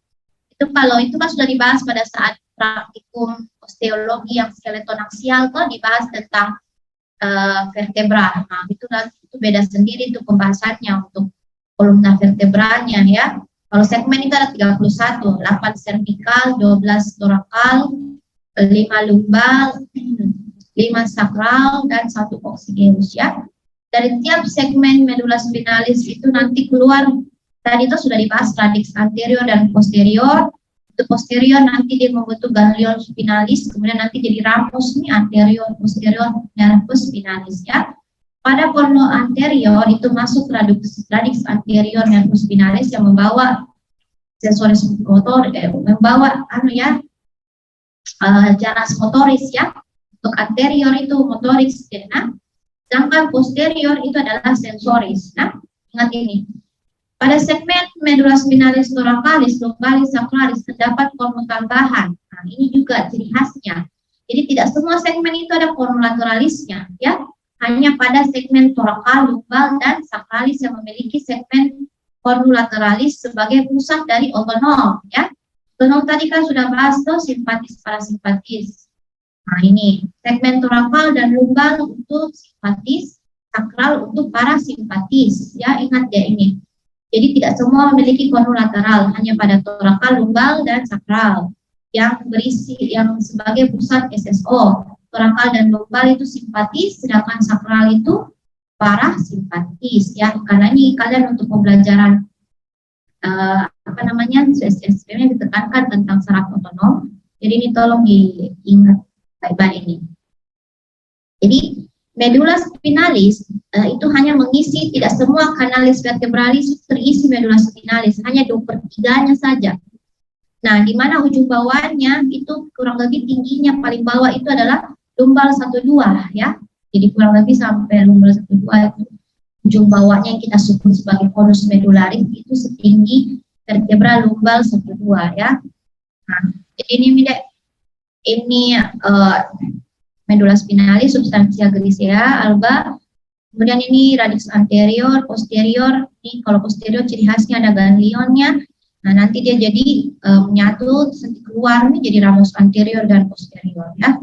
itu kalau itu kan sudah dibahas pada saat praktikum osteologi yang skeleton aksial tuh dibahas tentang vertebra. Nah, itu beda sendiri itu pembahasannya untuk kolumna vertebranya ya. Kalau segmen itu ada 31, 8 cervical, 12 thoracal, 5 lumbal, 5 sakral, dan 1 coccygeus ya. Dari tiap segmen medula spinalis itu nanti keluar, tadi itu sudah dibahas radix anterior dan posterior. Untuk posterior nanti dia membentuk ganglion spinalis, kemudian nanti jadi ramus nih anterior posterior nervus spinalis ya. Pada cornu anterior itu masuk radix anterior nervus spinalis yang membawa sensoris motor, membawa jaras motoris ya. Untuk anterior itu motoris, nah, sedangkan posterior itu adalah sensoris. Nah, ingat ini. Pada segmen medula spinalis thoracalis, lumbalis, sacralis terdapat cornu tambahan. Nah, ini juga ciri khasnya. Jadi tidak semua segmen itu ada cornu lateralisnya, ya. Hanya pada segmen thoracal, lumbal, dan sacralis yang memiliki segmen cornu lateralis sebagai pusat dari otonom, ya. Otonom tadi kan sudah bahas tuh simpatis parasimpatis. Nah, ini segmen thoracal dan lumbal untuk simpatis, sakral untuk parasimpatis, ya. Ingat ya ini. Jadi tidak semua memiliki cornu lateral, hanya pada thoracal, lumbal, dan sakral yang berisi yang sebagai pusat SSO. Thoracal dan lumbal itu simpatis, sedangkan sakral itu parasimpatis ya. Karena ini kalian untuk pembelajaran SSM ditekankan tentang saraf otonom. Jadi ini tolong diingat baik-baik ini. Jadi medula spinalis itu hanya mengisi, tidak semua kanalis vertebralis terisi medula spinalis, hanya 2/3-nya saja. Nah, di mana ujung bawahnya itu kurang lebih tingginya paling bawah itu adalah lumbal 1-2 ya. Jadi kurang lebih sampai lumbal 1-2 itu ujung bawahnya yang kita sebut sebagai konus medularis itu setinggi vertebra lumbal 1-2 ya. Nah, jadi ini medula spinalis, substantia grisea, alba. Kemudian ini radix anterior, posterior. Ini kalau posterior ciri khasnya ada ganglionnya. Nah, nanti dia jadi menyatu, keluar nih jadi ramus anterior dan posterior ya.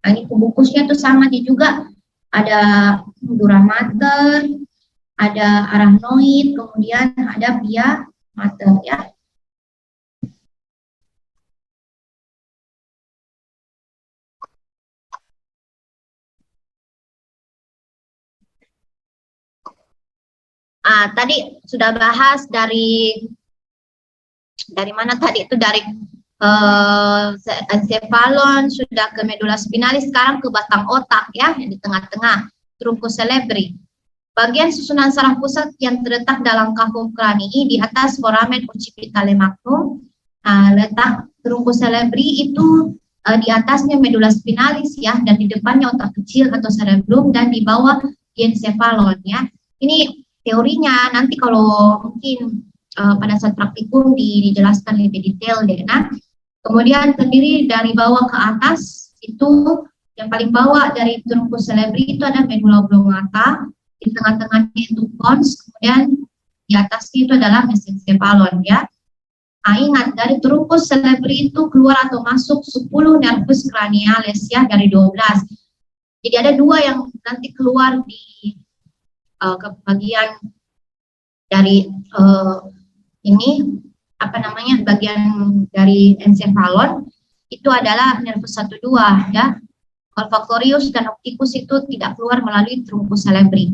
Nah, ini pembungkusnya tuh sama dia juga. Ada dura mater, ada arachnoid, kemudian ada pia mater ya. Tadi sudah bahas dari mana tadi itu dari encephalon sudah ke medula spinalis, sekarang ke batang otak ya, yang di tengah-tengah, truncus cerebri. Bagian susunan saraf pusat yang terletak dalam kahum kranii di atas foramen occipitale magnum. Letak truncus cerebri itu di atasnya medula spinalis ya, dan di depannya otak kecil atau cerebrum, dan di bawah encephalon ya. Ini teorinya, nanti kalau mungkin pada saat praktikum dijelaskan lebih detail deh. Nah, kemudian terdiri dari bawah ke atas, itu yang paling bawah dari truncus cerebri itu ada medula oblongata, di tengah-tengahnya itu pons, kemudian di atasnya itu adalah mesencephalon ya. Nah, ingat, dari truncus cerebri itu keluar atau masuk 10 nervus craniales ya, dari 12. Jadi ada 2 yang nanti keluar di ke bagian dari ini apa namanya, bagian dari encephalon itu adalah nervus 1-2 ya. Olfactorius dan opticus itu tidak keluar melalui truncus cerebri.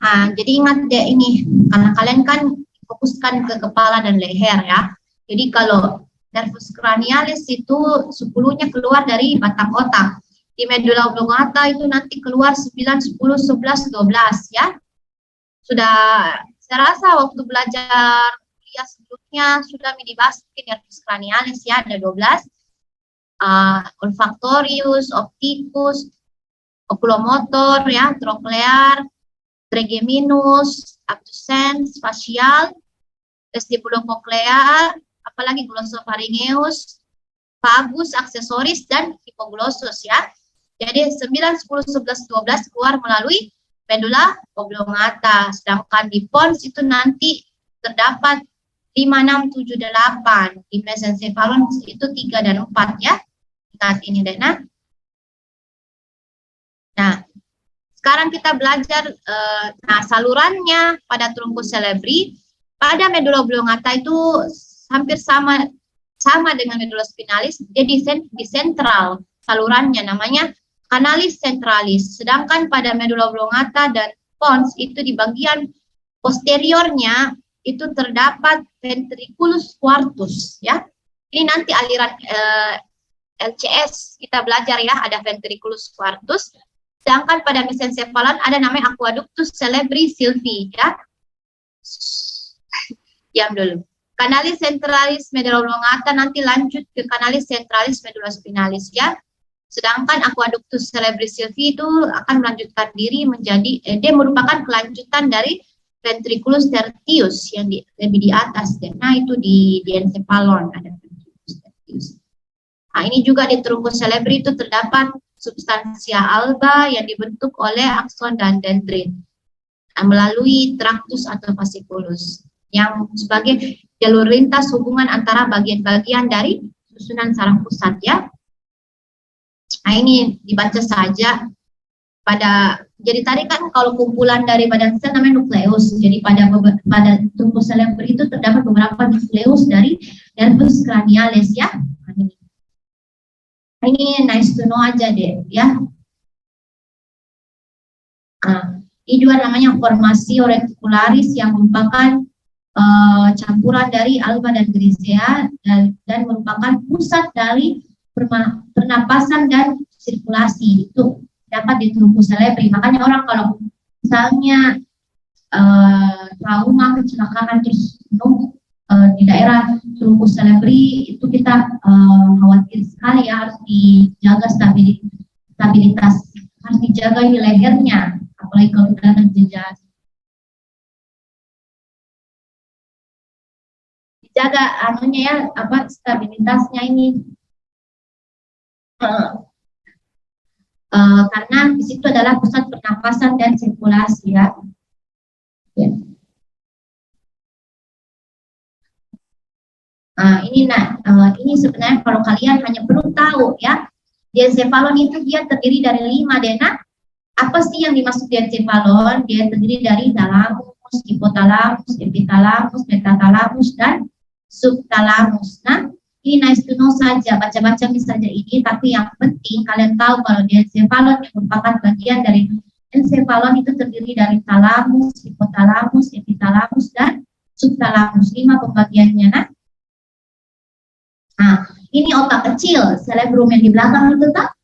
Nah, jadi ingat deh ini, karena kalian kan fokuskan ke kepala dan leher ya. Jadi kalau nervus cranialis itu 10-nya keluar dari batang otak. Di medula oblongata itu nanti keluar 9, 10, 11, 12 ya. Sudah, saya rasa waktu belajar kuliah sebelumnya sudah dibahas nervus cranialis ya, ada 12. Olfactorius, opticus, oculomotor ya, trochlear, trigeminus, abducens, facial, vestibulocochlear, apalagi glossopharyngeus, vagus, aksesoris, dan hipoglossus ya. Jadi 9, 10, 11, 12 keluar melalui medula oblongata, sedangkan di pons itu nanti terdapat 5, 6, 7, 8, di mesencephalon itu 3 dan 4 ya. Ingat ini deh. Nah, sekarang kita belajar salurannya pada truncus cerebri. Pada medula oblongata itu hampir sama dengan medula spinalis, dia di sentral salurannya, namanya canalis centralis. Sedangkan pada medula oblongata dan pons itu di bagian posteriornya itu terdapat ventriculus quartus ya. Ini nanti aliran LCS kita belajar ya, ada ventriculus quartus. Sedangkan pada mesencephalon ada namanya aqueductus cerebri sylvii ya. Diam dulu. Canalis centralis medula oblongata nanti lanjut ke canalis centralis medula spinalis ya. Sedangkan aqueductus cerebri sylvii itu akan melanjutkan diri menjadi, dia merupakan kelanjutan dari ventriculus tertius yang lebih di atas. Nah, itu di encephalon ada ventriculus tertius. Nah, ini juga di truncus cerebri itu terdapat substansia alba yang dibentuk oleh akson dan dendrit melalui tractus atau fasciculus yang sebagai jalur lintas hubungan antara bagian-bagian dari susunan saraf pusat ya. Nah, ini dibaca saja. Jadi tadi kan kalau kumpulan dari badan sel namanya nukleus. Jadi pada truncus cerebri itu terdapat beberapa nukleus dari nervus cranialis ya. Ini nice to know aja deh ya. Nah, ini juga namanya formasi reticularis yang merupakan campuran dari alba dan grisea dan merupakan pusat dari pernapasan dan sirkulasi. Itu dapat di truncus cerebri. Makanya orang kalau misalnya trauma, kecelakaan terus di daerah truncus cerebri itu kita khawatir sekali ya, harus dijaga stabilitas, harus dijaga lehernya, apalagi kalau kita terjejas. Dijaga anunya ya, apa stabilitasnya ini. Karena di situ adalah pusat pernapasan dan sirkulasi ya. Ya. Ini sebenarnya kalau kalian hanya perlu tahu ya, diencephalon itu dia terdiri dari 5 dena. Apa sih yang dimaksud diencephalon? Dia terdiri dari thalamus, hipotalamus, epitalamus, metatalamus, dan subtalamus. Nah, ini nice to know saja, baca-baca saja ini, tapi yang penting kalian tahu kalau diencephalon merupakan bagian dari encephalon itu terdiri dari thalamus, hipotalamus, epitalamus, dan subtalamus. 5 pembagiannya. Nah, ini otak kecil, cerebrum yang di belakang itu tak?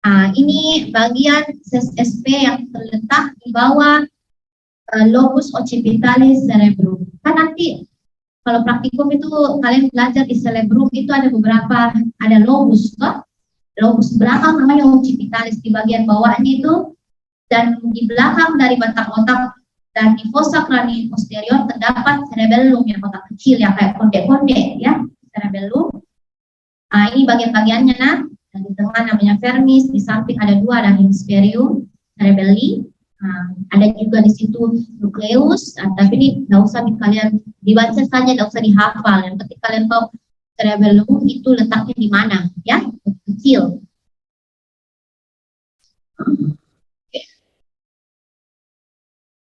Nah, ini bagian SSP yang terletak di bawah lobus occipitalis cerebrum. Kan nanti kalau praktikum itu kalian belajar di cerebrum itu ada beberapa, ada lobus, toh? Lobus belakang namanya occipitalis, di bagian bawahnya itu, dan di belakang dari batang otak dan di fossa cranii posterior terdapat cerebellum yang otak kecil yang kayak konde-konde ya, cerebellum. Nah, ini bagian-bagiannya nah. Dan di tengah namanya vermis, di samping ada 2, ada hemispherium cerebelli. Nah, ada juga di situ nucleus, tapi ini nggak usah kalian dibaca saja, nggak usah dihafal. Yang penting kalian tahu cerebellum itu letaknya di mana, ya, kecil.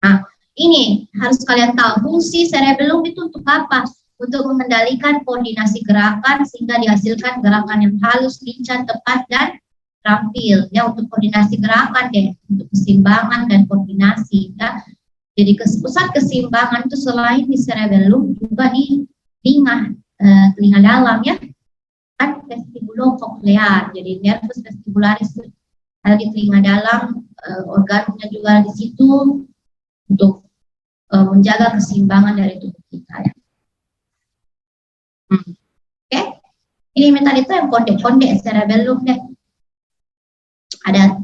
Nah, ini harus kalian tahu fungsi cerebellum itu untuk apa? Untuk mengendalikan koordinasi gerakan sehingga dihasilkan gerakan yang halus, lincah, tepat, dan terampil. Ya, untuk koordinasi gerakan deh, untuk keseimbangan dan koordinasi. Ya. Jadi pusat keseimbangan itu selain di cerebellum juga di telinga dalam ya, kan vestibulocochlear. Jadi nervus vestibularis ada di telinga dalam, organnya juga di situ untuk menjaga keseimbangan dari tubuh kita ya. Oke, ini metadata yang konde-konde cerebellum deh. Ada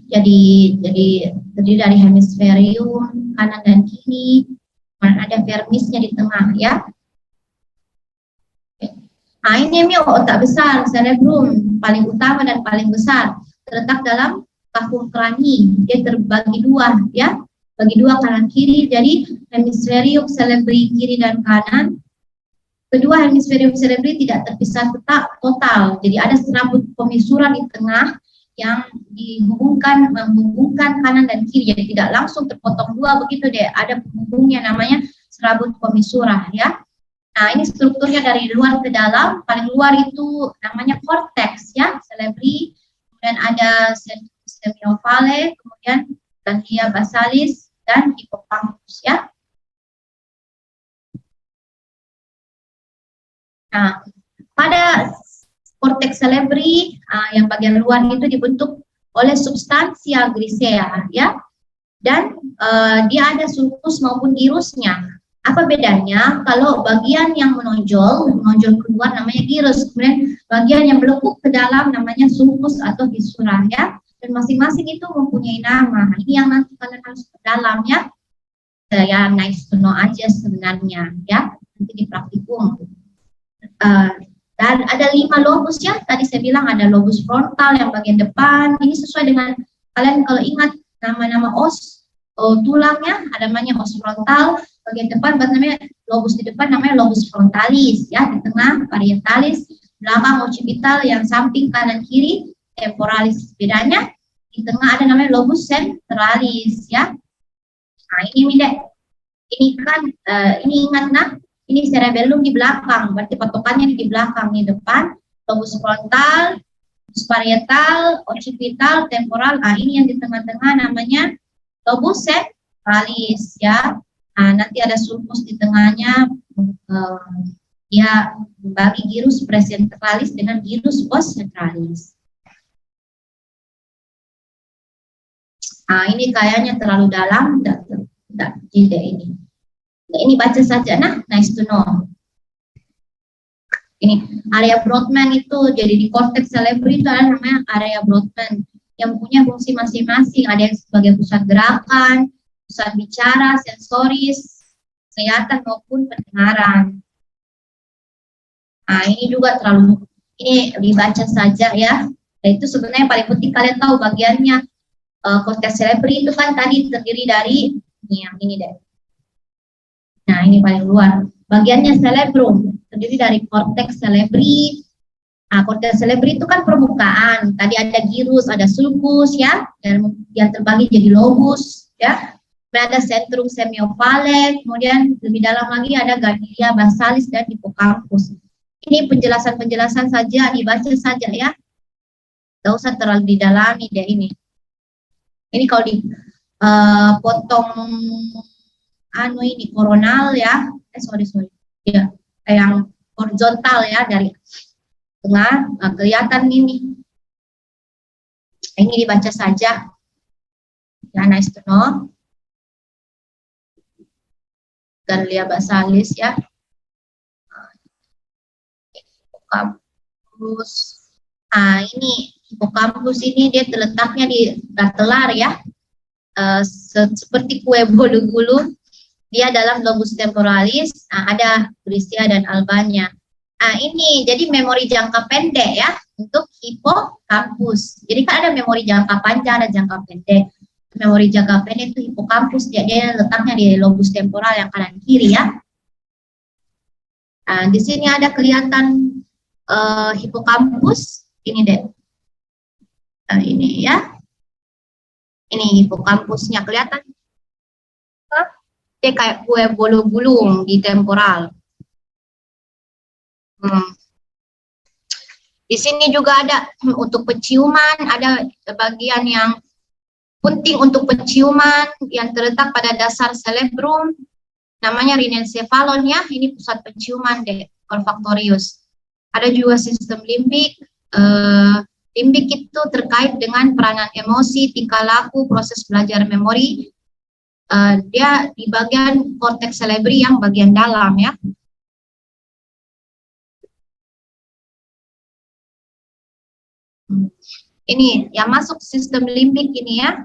jadi terdiri dari hemisferium kanan dan kiri, ada vermisnya di tengah ya. Oke. Nah, ini otak besar cerebrum paling utama dan paling besar terletak dalam kafum krani. Dia terbagi 2 ya, bagi 2 kanan kiri. Jadi hemisferium cerebri kiri dan kanan. Kedua hemisferium cerebri tidak terpisah total. Jadi ada serabut pemisuran di tengah yang menghubungkan kanan dan kiri. Jadi tidak langsung terpotong 2 begitu deh. Ada penghubungnya namanya serabut pemisuran ya. Nah, ini strukturnya dari luar ke dalam. Paling luar itu namanya cortex ya, cerebri. Kemudian ada semiovalle, kemudian ganglia basalis dan hippocampus ya. Nah, pada korteks cerebri yang bagian luar itu dibentuk oleh substansia grisea ya, dan dia ada sulcus maupun girusnya. Apa bedanya? Kalau bagian yang menonjol keluar namanya girus, kemudian bagian yang melekuk ke dalam namanya sulcus atau viscera ya, dan masing-masing itu mempunyai nama. Ini yang nanti kalian harus ke dalam ya. Ya nice to know aja sebenarnya ya, nanti di praktikum. Dan ada 5 lobus ya, tadi saya bilang ada lobus frontal yang bagian depan. Ini sesuai dengan kalian kalau ingat nama-nama os tulangnya, ada namanya os frontal, bagian depan namanya lobus di depan namanya lobus frontalis ya, di tengah parietalis, belakang occipital, yang samping kanan kiri temporalis. Bedanya di tengah ada namanya lobus centralis ya. Nah, ini kan ini ingat nah. Ini cerebellum di belakang, berarti patokannya di belakang, di depan, lobus frontal, lobus parietal, occipital, temporal. Nah, ini yang di tengah-tengah namanya lobus centralis ya. Nah, nanti ada sulcus di tengahnya, ya membagi girus precentralis dengan girus postcentralis. Nah, ini kayaknya terlalu dalam, tidak ini. Ini baca saja, nah, nice to know. Ini area Brodmann itu, jadi di korteks cerebri itu ada namanya area Brodmann. yang punya fungsi masing-masing. Ada yang sebagai pusat gerakan, pusat bicara, sensoris, kelihatan maupun pendengaran. Nah, ini juga ini dibaca saja ya. Dan itu sebenarnya paling penting kalian tahu bagiannya. Cortex cerebri itu kan tadi terdiri dari yang ini deh. Nah, ini paling luar. Bagiannya cerebrum terdiri dari cortex cerebri. Nah, cortex cerebri itu kan permukaan. Tadi ada gyrus, ada sulcus ya, dan yang terbagi jadi lobus ya. Ada centrum semiovale, kemudian lebih dalam lagi ada ganglia basalis dan hippocampus. Ini penjelasan-penjelasan saja, dibaca saja ya. Tidak usah terlalu didalami deh ini. Ini kalau dipotong ini koronal ya, sorry ya, yang horizontal ya dari tengah, kelihatan ini. Ini dibaca saja. Ya, nice to know. Ganglia basalis ya. Hippocampus. Nah, ini hippocampus ini dia terletaknya di datelar ya. Seperti kue bolu-bolu. Dia dalam lobus temporalis, ada Grisia dan Albania. Nah, ini jadi memori jangka pendek ya untuk hippocampus. Jadi kan ada memori jangka panjang, ada jangka pendek. Memori jangka pendek itu hippocampus, dia letaknya di lobus temporal yang kanan kiri ya. Nah, di sini ada kelihatan hippocampus, ini deh. Ini ya. Ini hippocampusnya kelihatan. Dia kayak kue bolu-bulung di temporal. Di sini juga ada untuk penciuman, ada bagian yang penting untuk penciuman yang terletak pada dasar cerebrum, namanya rinencephalon ya, ini pusat penciuman deh, olfaktorius. Ada juga sistem limbik. Limbik itu terkait dengan peranan emosi, tingkah laku, proses belajar memori. Dia di bagian cortex cerebri yang bagian dalam ya. Ini yang masuk sistem limbik ini ya.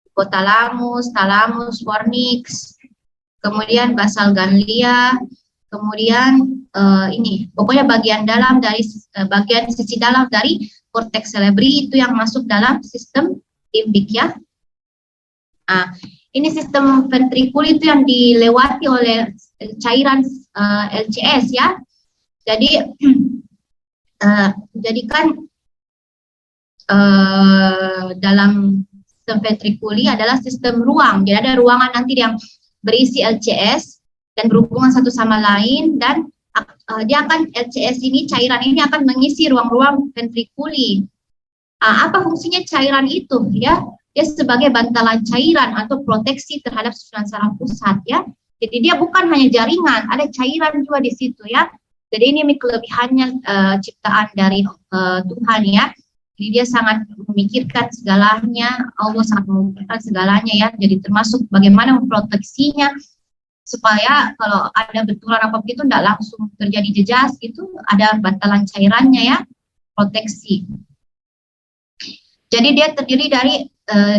Hipotalamus, talamus, fornix, kemudian basal ganglia, kemudian ini pokoknya bagian dalam dari bagian sisi dalam dari cortex cerebri itu yang masuk dalam sistem limbik ya. Nah, ini sistem ventrikuli itu yang dilewati oleh cairan LCS ya. Jadi kan dalam sistem ventrikuli adalah sistem ruang. Jadi ada ruangan nanti yang berisi LCS dan berhubungan satu sama lain, dan dia akan LCS ini, cairan ini akan mengisi ruang-ruang ventrikuli. Apa fungsinya cairan itu ya? Dia sebagai bantalan cairan atau proteksi terhadap susunan saraf pusat ya. Jadi dia bukan hanya jaringan, ada cairan juga di situ ya. Jadi ini kelebihannya ciptaan dari Tuhan ya. Jadi dia sangat memikirkan segalanya, Allah sangat memikirkan segalanya ya. Jadi termasuk bagaimana memproteksinya supaya kalau ada benturan apa itu tidak langsung terjadi jejas gitu, ada bantalan cairannya ya, proteksi. Jadi dia terdiri dari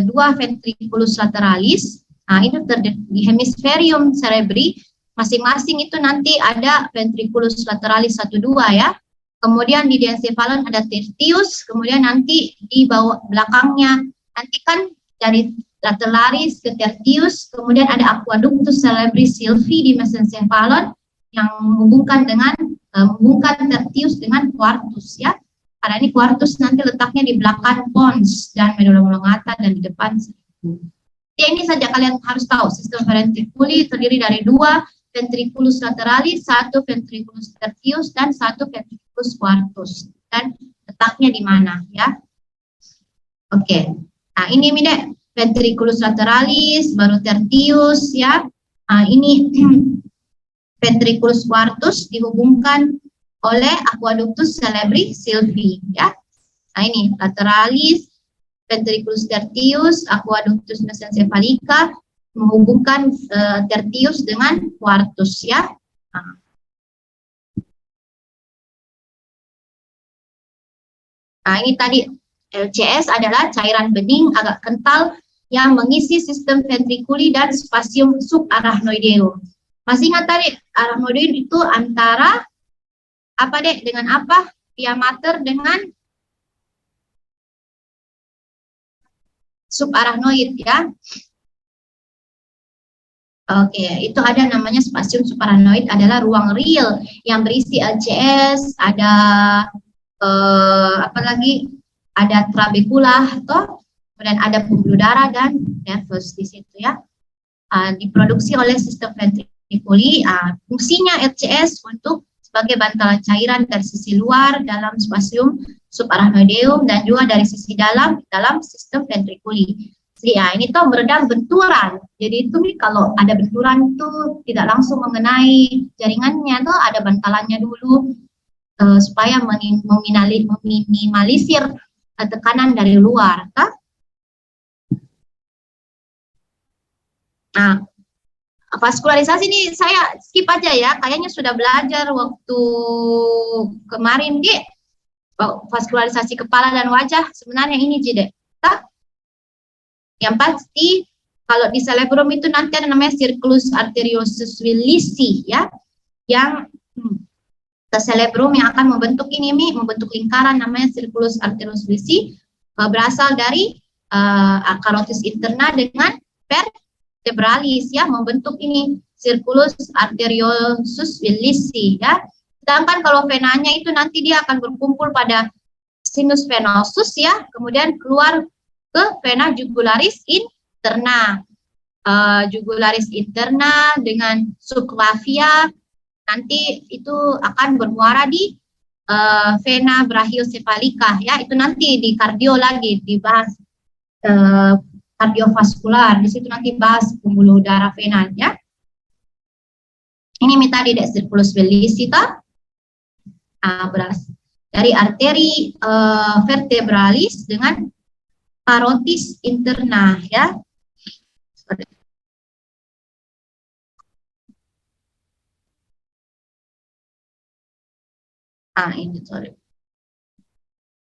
dua ventriculus lateralis. Nah, itu di hemisferium cerebri masing-masing itu nanti ada ventriculus lateralis 1-2 ya. Kemudian di diencephalon ada tertius, kemudian nanti di bawah belakangnya nanti kan dari lateralis ke tertius, kemudian ada aqueductus cerebri sylvi di mesencephalon yang menghubungkan tertius dengan quartus ya. Karena ini quartus nanti letaknya di belakang pons dan medula oblongata dan di depan. Ya, ini saja kalian harus tahu, sistem ventrikuli terdiri dari dua ventriculus lateralis, satu ventriculus tertius, dan satu ventriculus quartus. Dan letaknya di mana ya? Oke. Nah, ini Mide, ventriculus lateralis, baru tertius ya. Nah, ini ventriculus quartus dihubungkan oleh aqueductus cerebri sylvi ya. Nah, ini lateralis, ventriculus tertius, aqueductus mesencephalica menghubungkan tertius dengan quartus ya. Nah, ini tadi LCS adalah cairan bening agak kental yang mengisi sistem ventrikuli dan spasium subarachnoideum. Masih ingat tadi arachnoideum itu antara apa dek dengan apa? Via mater dengan subarachnoid ya. Oke, itu ada namanya spasium subarachnoid adalah ruang real yang berisi LCS, ada apa lagi? Ada trabekula toh, kemudian ada pembuluh darah dan nervus di situ ya. Diproduksi oleh sistem ventrikuli. Fungsinya LCS untuk sebagai bantalan cairan dari sisi luar dalam spasium subarachnoideum dan juga dari sisi dalam sistem ventrikuli. Ya, ini tuh meredam benturan. Jadi itu nih kalau ada benturan itu tidak langsung mengenai jaringannya, tuh ada bantalannya dulu supaya meminimalisir tekanan dari luar. Kan? Nah, vaskularisasi ini saya skip aja ya. Kayaknya sudah belajar waktu kemarin di vaskularisasi kepala dan wajah. Sebenarnya ini Jide. Yang pasti kalau di cerebrum itu nanti ada namanya circulus arteriosus Willisi ya, yang ke cerebrum yang akan membentuk ini membentuk lingkaran namanya circulus arteriosus Willisi, berasal dari carotis interna dengan vertebralis ya, membentuk ini circulus arteriosus Willisi ya. Sedangkan kalau venanya itu nanti dia akan berkumpul pada sinus venosus ya, kemudian keluar ke vena jugularis interna. Jugularis interna dengan subclavia nanti itu akan bermuara di vena brachiocephalika ya, itu nanti di kardio lagi dibahas kardiovaskular, di situ nanti bahas pembuluh darah vena ya. Ini tadi dek circulus Willisi beras dari arteri vertebralis dengan carotis interna ya. Ini sorry.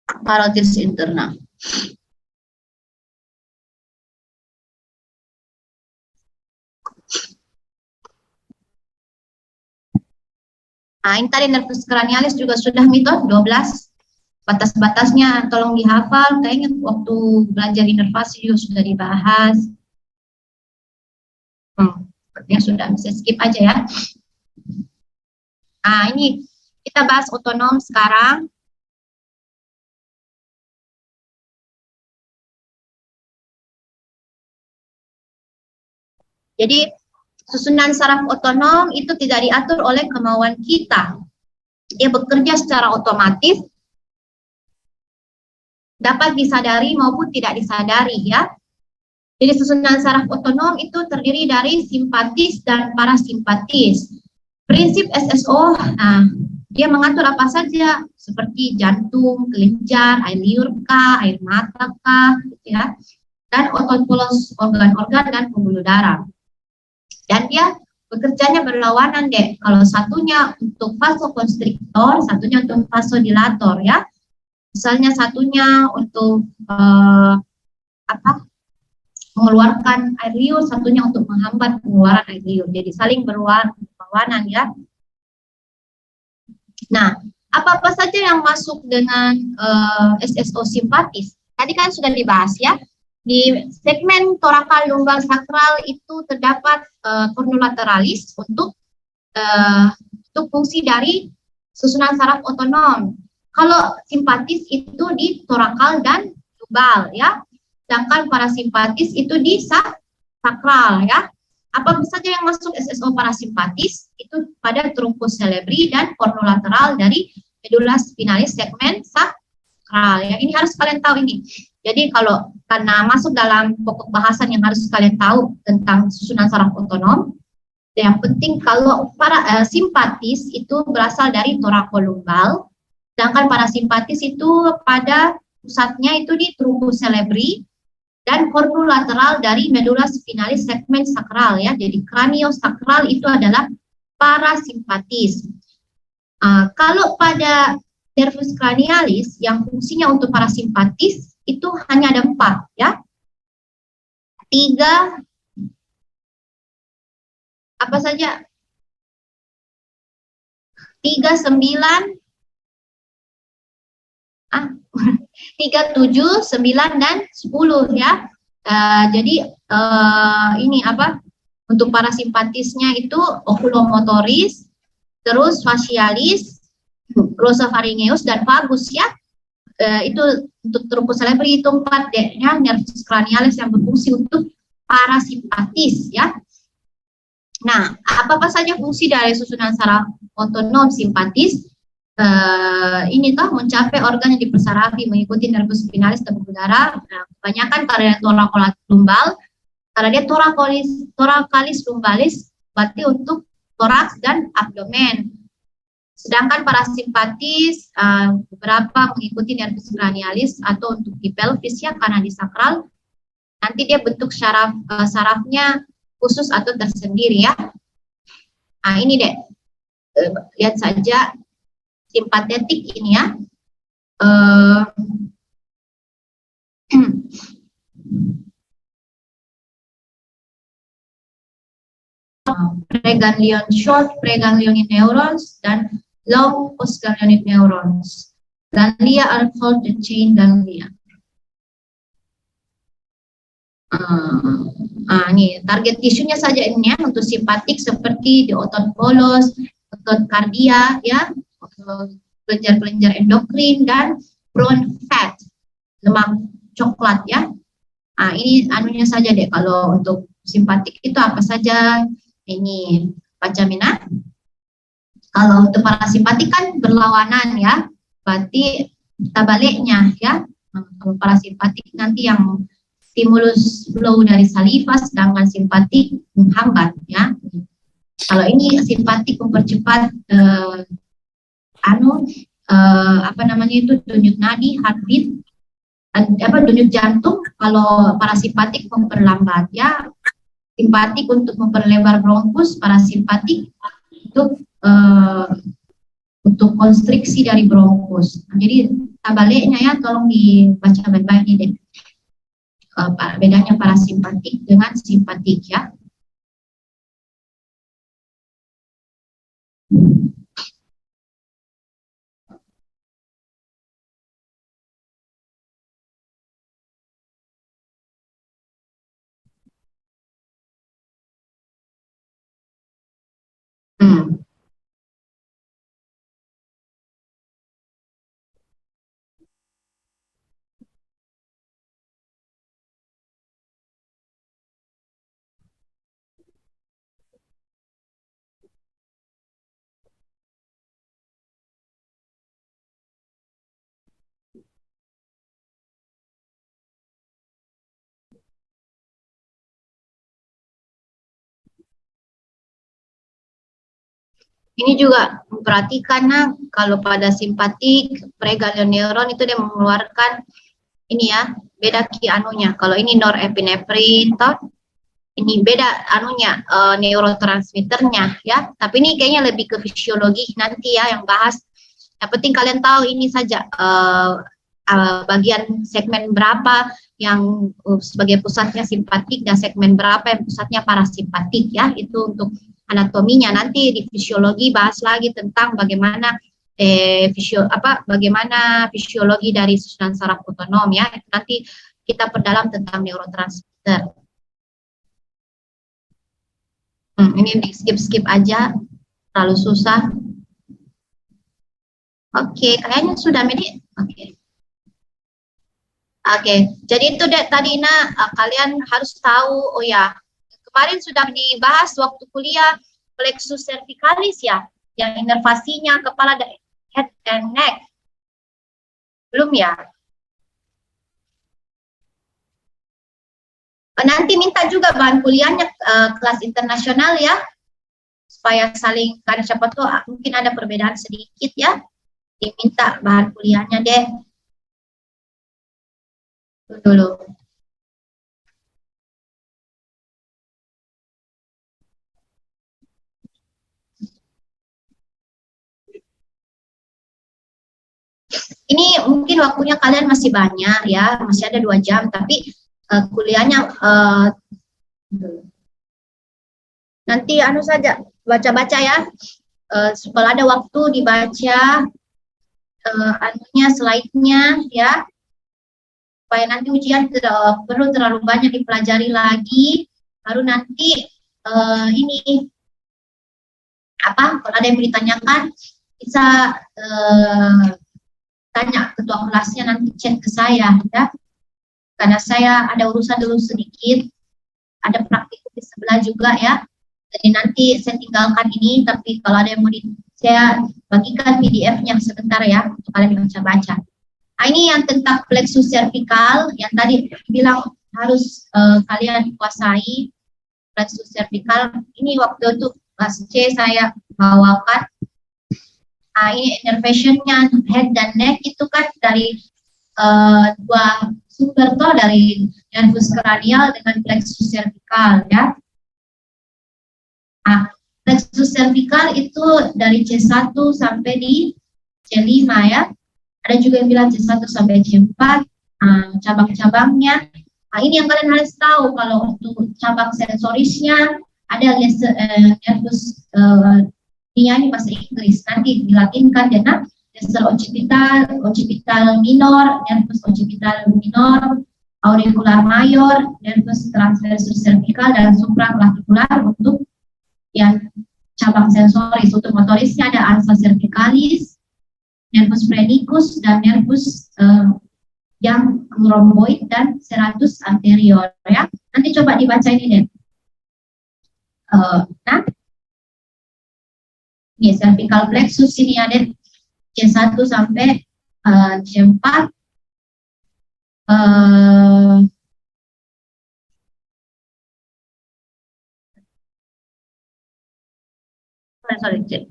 Carotis interna. Ini tadi nervus cranialis juga sudah mitos 12. Batas-batasnya tolong dihafal, kayaknya waktu belajar inervasi juga sudah dibahas. Sepertinya sudah, bisa skip aja ya. Ini kita bahas otonom sekarang. Jadi susunan saraf otonom itu tidak diatur oleh kemauan kita. Dia bekerja secara otomatis, dapat disadari maupun tidak disadari ya. Jadi susunan saraf otonom itu terdiri dari simpatis dan parasimpatis. Prinsip SSO, dia mengatur apa saja seperti jantung, kelenjar, air liur kah, air mata kah, gitu ya. Dan otot polos organ-organ dan pembuluh darah. Dan dia bekerjanya berlawanan deh. Kalau satunya untuk vasokonstriktor, satunya untuk vasodilator ya. Misalnya satunya untuk mengeluarkan air liur, satunya untuk menghambat pengeluaran air liur. Jadi saling berlawanan ya. Nah, apa-apa saja yang masuk dengan SSO simpatis? Tadi kan sudah dibahas ya. Di segmen torakal lumbal sakral itu terdapat cornulateralis untuk fungsi dari susunan saraf otonom. Kalau simpatis itu di torakal dan lumbal ya. Sedangkan parasimpatis itu di sakral ya. Apa saja yang masuk SSO parasimpatis itu pada trunkus cerebri dan cornulateral dari medula spinalis segmen sakral ya. Ini harus kalian tahu ini. Jadi kalau karena masuk dalam pokok bahasan yang harus kalian tahu tentang susunan saraf otonom, yang penting kalau simpatis itu berasal dari torakolumbal, sedangkan parasimpatis itu pada pusatnya itu di trunkus cerebri dan cornulateral dari medula spinalis segmen sakral ya. Jadi kraniosakral itu adalah parasimpatis. Kalau pada nervus cranialis yang fungsinya untuk parasimpatis itu hanya ada 4 ya. 3 apa saja? 3, 9, 3, 7, 9, dan 10 ya. Jadi ini apa? Untuk parasimpatisnya itu okulomotoris, terus facialis, glossopharyngeus, dan vagus ya. Itu untuk trunkus cerebri itu 4 D-nya, nervus cranialis yang berfungsi untuk parasimpatis ya. Nah, apa saja fungsi dari susunan saraf otonom simpatis? Ini toh mencapai organ yang dipersarafi mengikuti nervus spinalis dan udara. Nah, kebanyakan karena thoracolis lumbal, karena dia thoracalis lumbalis, berarti untuk toraks dan abdomen. Sedangkan parasimpatis beberapa mengikuti nervus cranialis atau untuk di pelvis ya, karena di sakral nanti dia bentuk sarafnya khusus atau tersendiri ya. Nah ini deh, lihat saja simpatetik ini ya. Preganglion short preganglionic neurons dan long postganglionic neurons. Ganglia are called the chain ganglia. Nih target tisunya saja ini ya, untuk simpatik seperti di otot polos, otot kardia ya, kelenjar-kelenjar endokrin, dan brown fat, lemak coklat ya. Ini anunya saja deh, kalau untuk simpatik itu apa saja. Ini baca Mina. Kalau untuk parasimpatik kan berlawanan ya, berarti kita baliknya ya. Kalau parasimpatik nanti yang stimulus flow dari saliva, sedangkan simpatik menghambat ya. Kalau ini simpatik mempercepat apa namanya itu, denyut nadi, heartbeat, denyut jantung. Kalau parasimpatik memperlambat ya. Simpatik untuk memperlebar bronkus, parasimpatik untuk konstriksi dari bronkus. Jadi tabaliknya ya, tolong dibaca baik-baik ini deh. Bedanya parasimpatik dengan simpatik ya. Ini juga memperhatikan kalau pada simpatik preganglion neuron itu dia mengeluarkan ini ya, beda anunya. Kalau ini norepinefrin toh, ini beda anunya neurotransmitternya ya. Tapi ini kayaknya lebih ke fisiologi nanti ya yang bahas. Yang penting kalian tahu ini saja bagian segmen berapa yang sebagai pusatnya simpatik dan segmen berapa yang pusatnya parasimpatik ya. Itu untuk anatominya. Nanti di fisiologi bahas lagi tentang bagaimana bagaimana fisiologi dari susunan saraf otonom ya. Nanti kita perdalam tentang neurotransmitter. Ini di skip aja, terlalu susah. Oke, kayaknya sudah Medi. Oke, jadi itu deh tadi kalian harus tahu. Oh ya, kemarin sudah dibahas waktu kuliah plexus cervicalis ya, yang inervasinya kepala dan head and neck. Belum ya? Nanti minta juga bahan kuliahnya kelas internasional ya, supaya saling, karena siapa tuh mungkin ada perbedaan sedikit ya, diminta bahan kuliahnya deh dulu. Ini mungkin waktunya kalian masih banyak ya, masih ada 2 jam, tapi kuliahnya nanti anu saja baca-baca ya. Kalau ada waktu dibaca anunya slide-nya ya, supaya nanti ujian tidak perlu terlalu banyak dipelajari lagi. Baru nanti ini apa? Kalau ada yang ditanyakan bisa tanya ketua kelasnya, nanti chat ke saya ya. Karena saya ada urusan dulu sedikit, ada praktikum di sebelah juga ya. Jadi nanti saya tinggalkan ini, tapi kalau ada yang mau saya bagikan PDF-nya sebentar ya untuk kalian baca-baca. Nah, ini yang tentang plexus cervical yang tadi bilang harus kalian kuasai plexus cervical. Ini waktu itu kelas C saya bawakan. Nah, ini innervation-nya head dan neck itu kan dari dua sumber toh, dari nervus cranial dengan plexus cervical ya. Nah, plexus cervical itu dari C1 sampai di C5 ya. Ada juga yang bilang C1 sampai C4, cabang-cabangnya. Nah, ini yang kalian harus tahu. Kalau untuk cabang sensorisnya, ada nervus ini bahasa Inggris, nanti dilatinkan dengan distal occipital minor, nervus occipital minor, auricular mayor, nervus transversus cervical, dan supraclavicular untuk yang cabang sensoris. Untuk motorisnya ada ansa cervicalis, nervus phrenicus, dan nervus yang rhomboid dan serratus anterior ya. Nanti coba dibaca ini deh. Nah, ini cervical plexus ini ada C1 sampai C4. Sorry, C.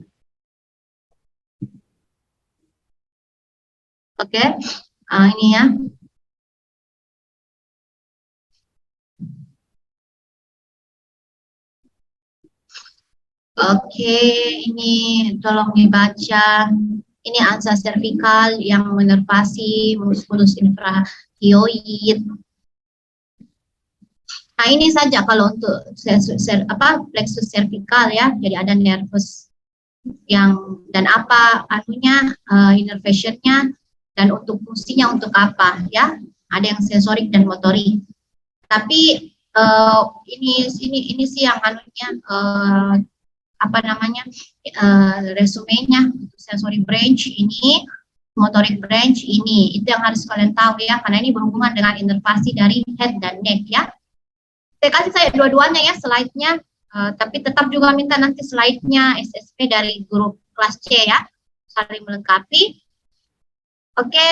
Oke, ini ya. Oke, ini tolong dibaca. Ini ansa cervical yang menervasi musculus infrahyoid. Nah, ini saja kalau untuk plexus cervical ya. Jadi ada nervus yang dan apa anunya innervationnya, dan untuk fungsinya untuk apa ya. Ada yang sensorik dan motorik. Tapi ini sih yang anunya apa namanya resumenya. Sensory branch ini, motorik branch ini, itu yang harus kalian tahu ya, karena ini berhubungan dengan inervasi dari head dan neck ya. Saya kasih saya dua-duanya ya slide-nya, tapi tetap juga minta nanti slide-nya SSP dari guru kelas C ya, saling melengkapi. Oke,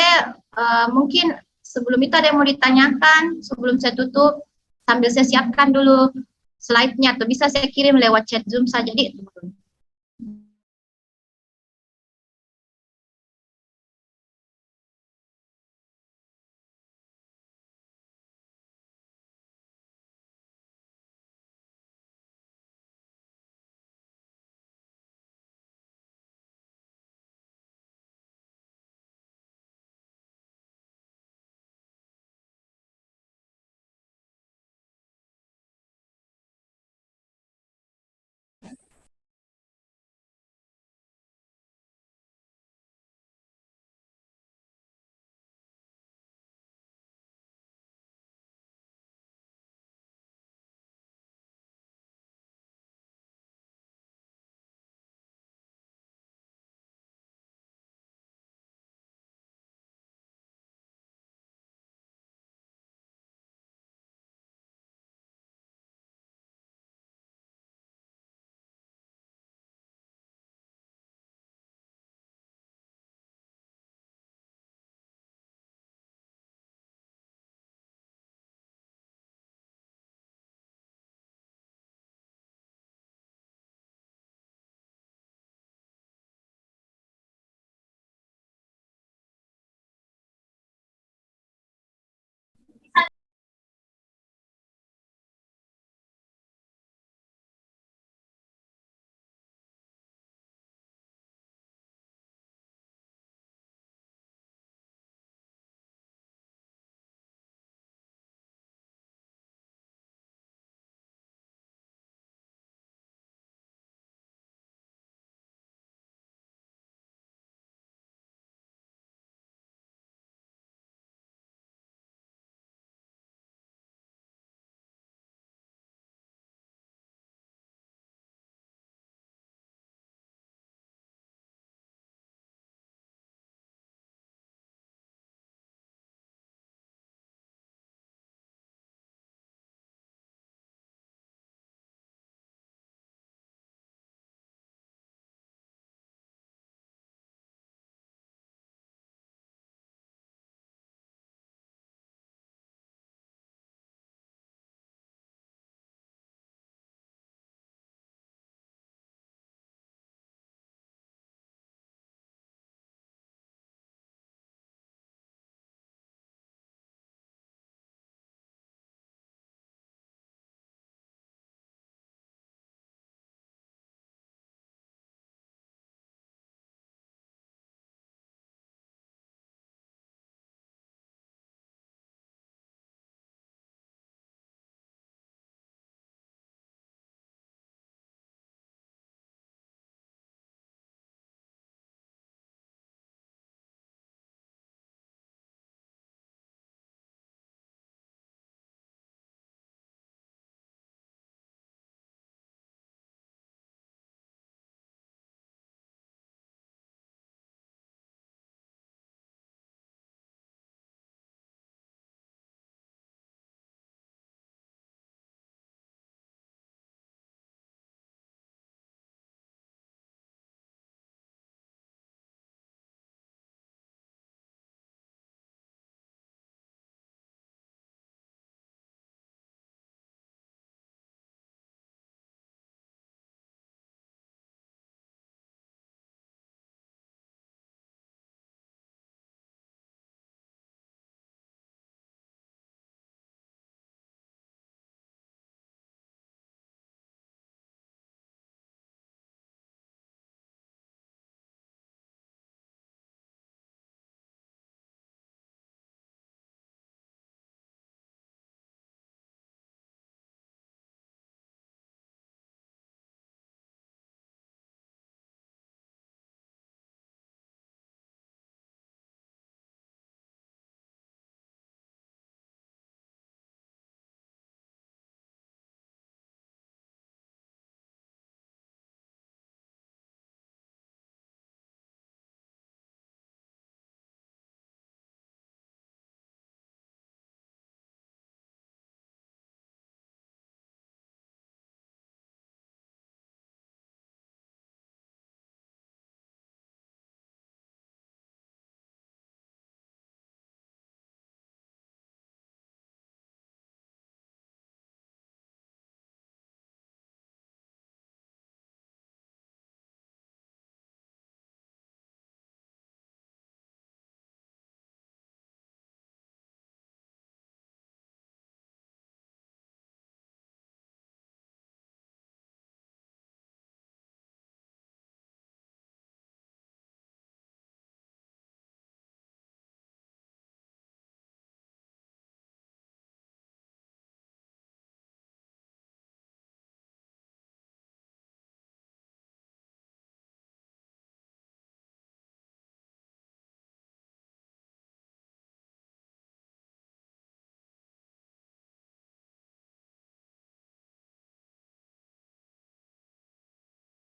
mungkin sebelum itu ada yang mau ditanyakan sebelum saya tutup, sambil saya siapkan dulu slide-nya, atau bisa saya kirim lewat chat Zoom saja. Jadi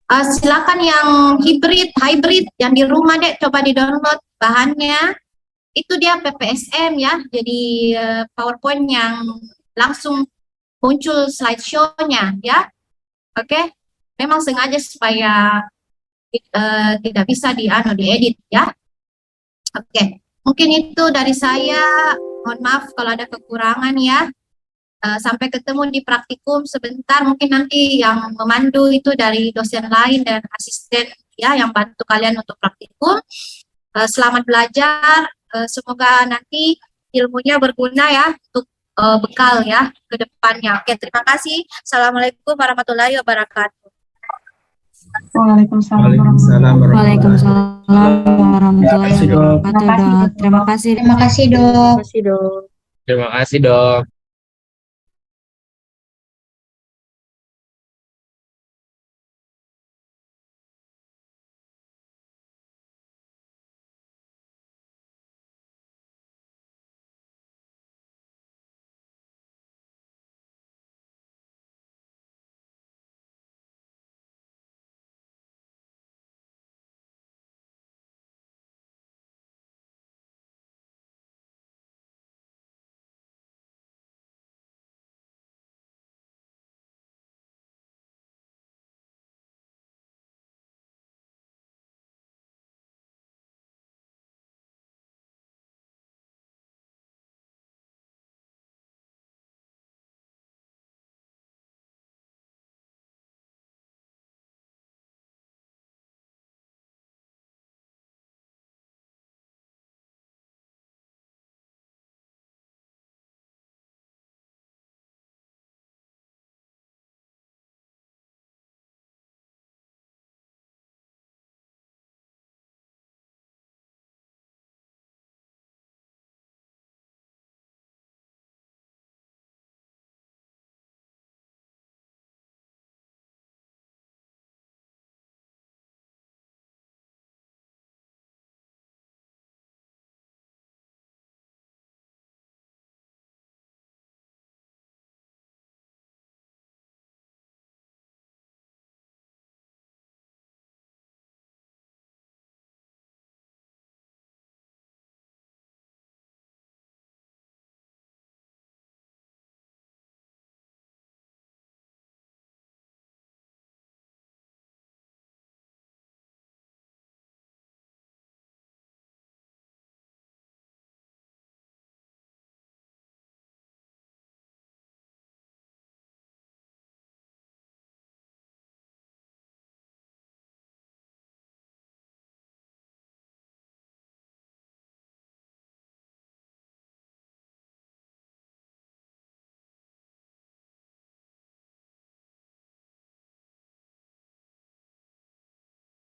Silakan yang hybrid yang di rumah dek, coba di download bahannya. Itu dia PPSM ya, jadi PowerPoint yang langsung muncul slideshow-nya ya. Oke, memang sengaja supaya tidak bisa diedit ya. Oke, mungkin itu dari saya. Mohon maaf kalau ada kekurangan ya. Sampai ketemu di praktikum sebentar. Mungkin nanti yang memandu itu dari dosen lain dan asisten ya yang bantu kalian untuk praktikum. Selamat belajar. Semoga nanti ilmunya berguna ya untuk bekal ya ke depannya. Oke, terima kasih. Assalamualaikum warahmatullahi wabarakatuh. Waalaikumsalam Waalaikumsalam warahmatullahi wabarakatuh, Dok. Terima kasih, Terima kasih, Dok. Terima kasih, Dok.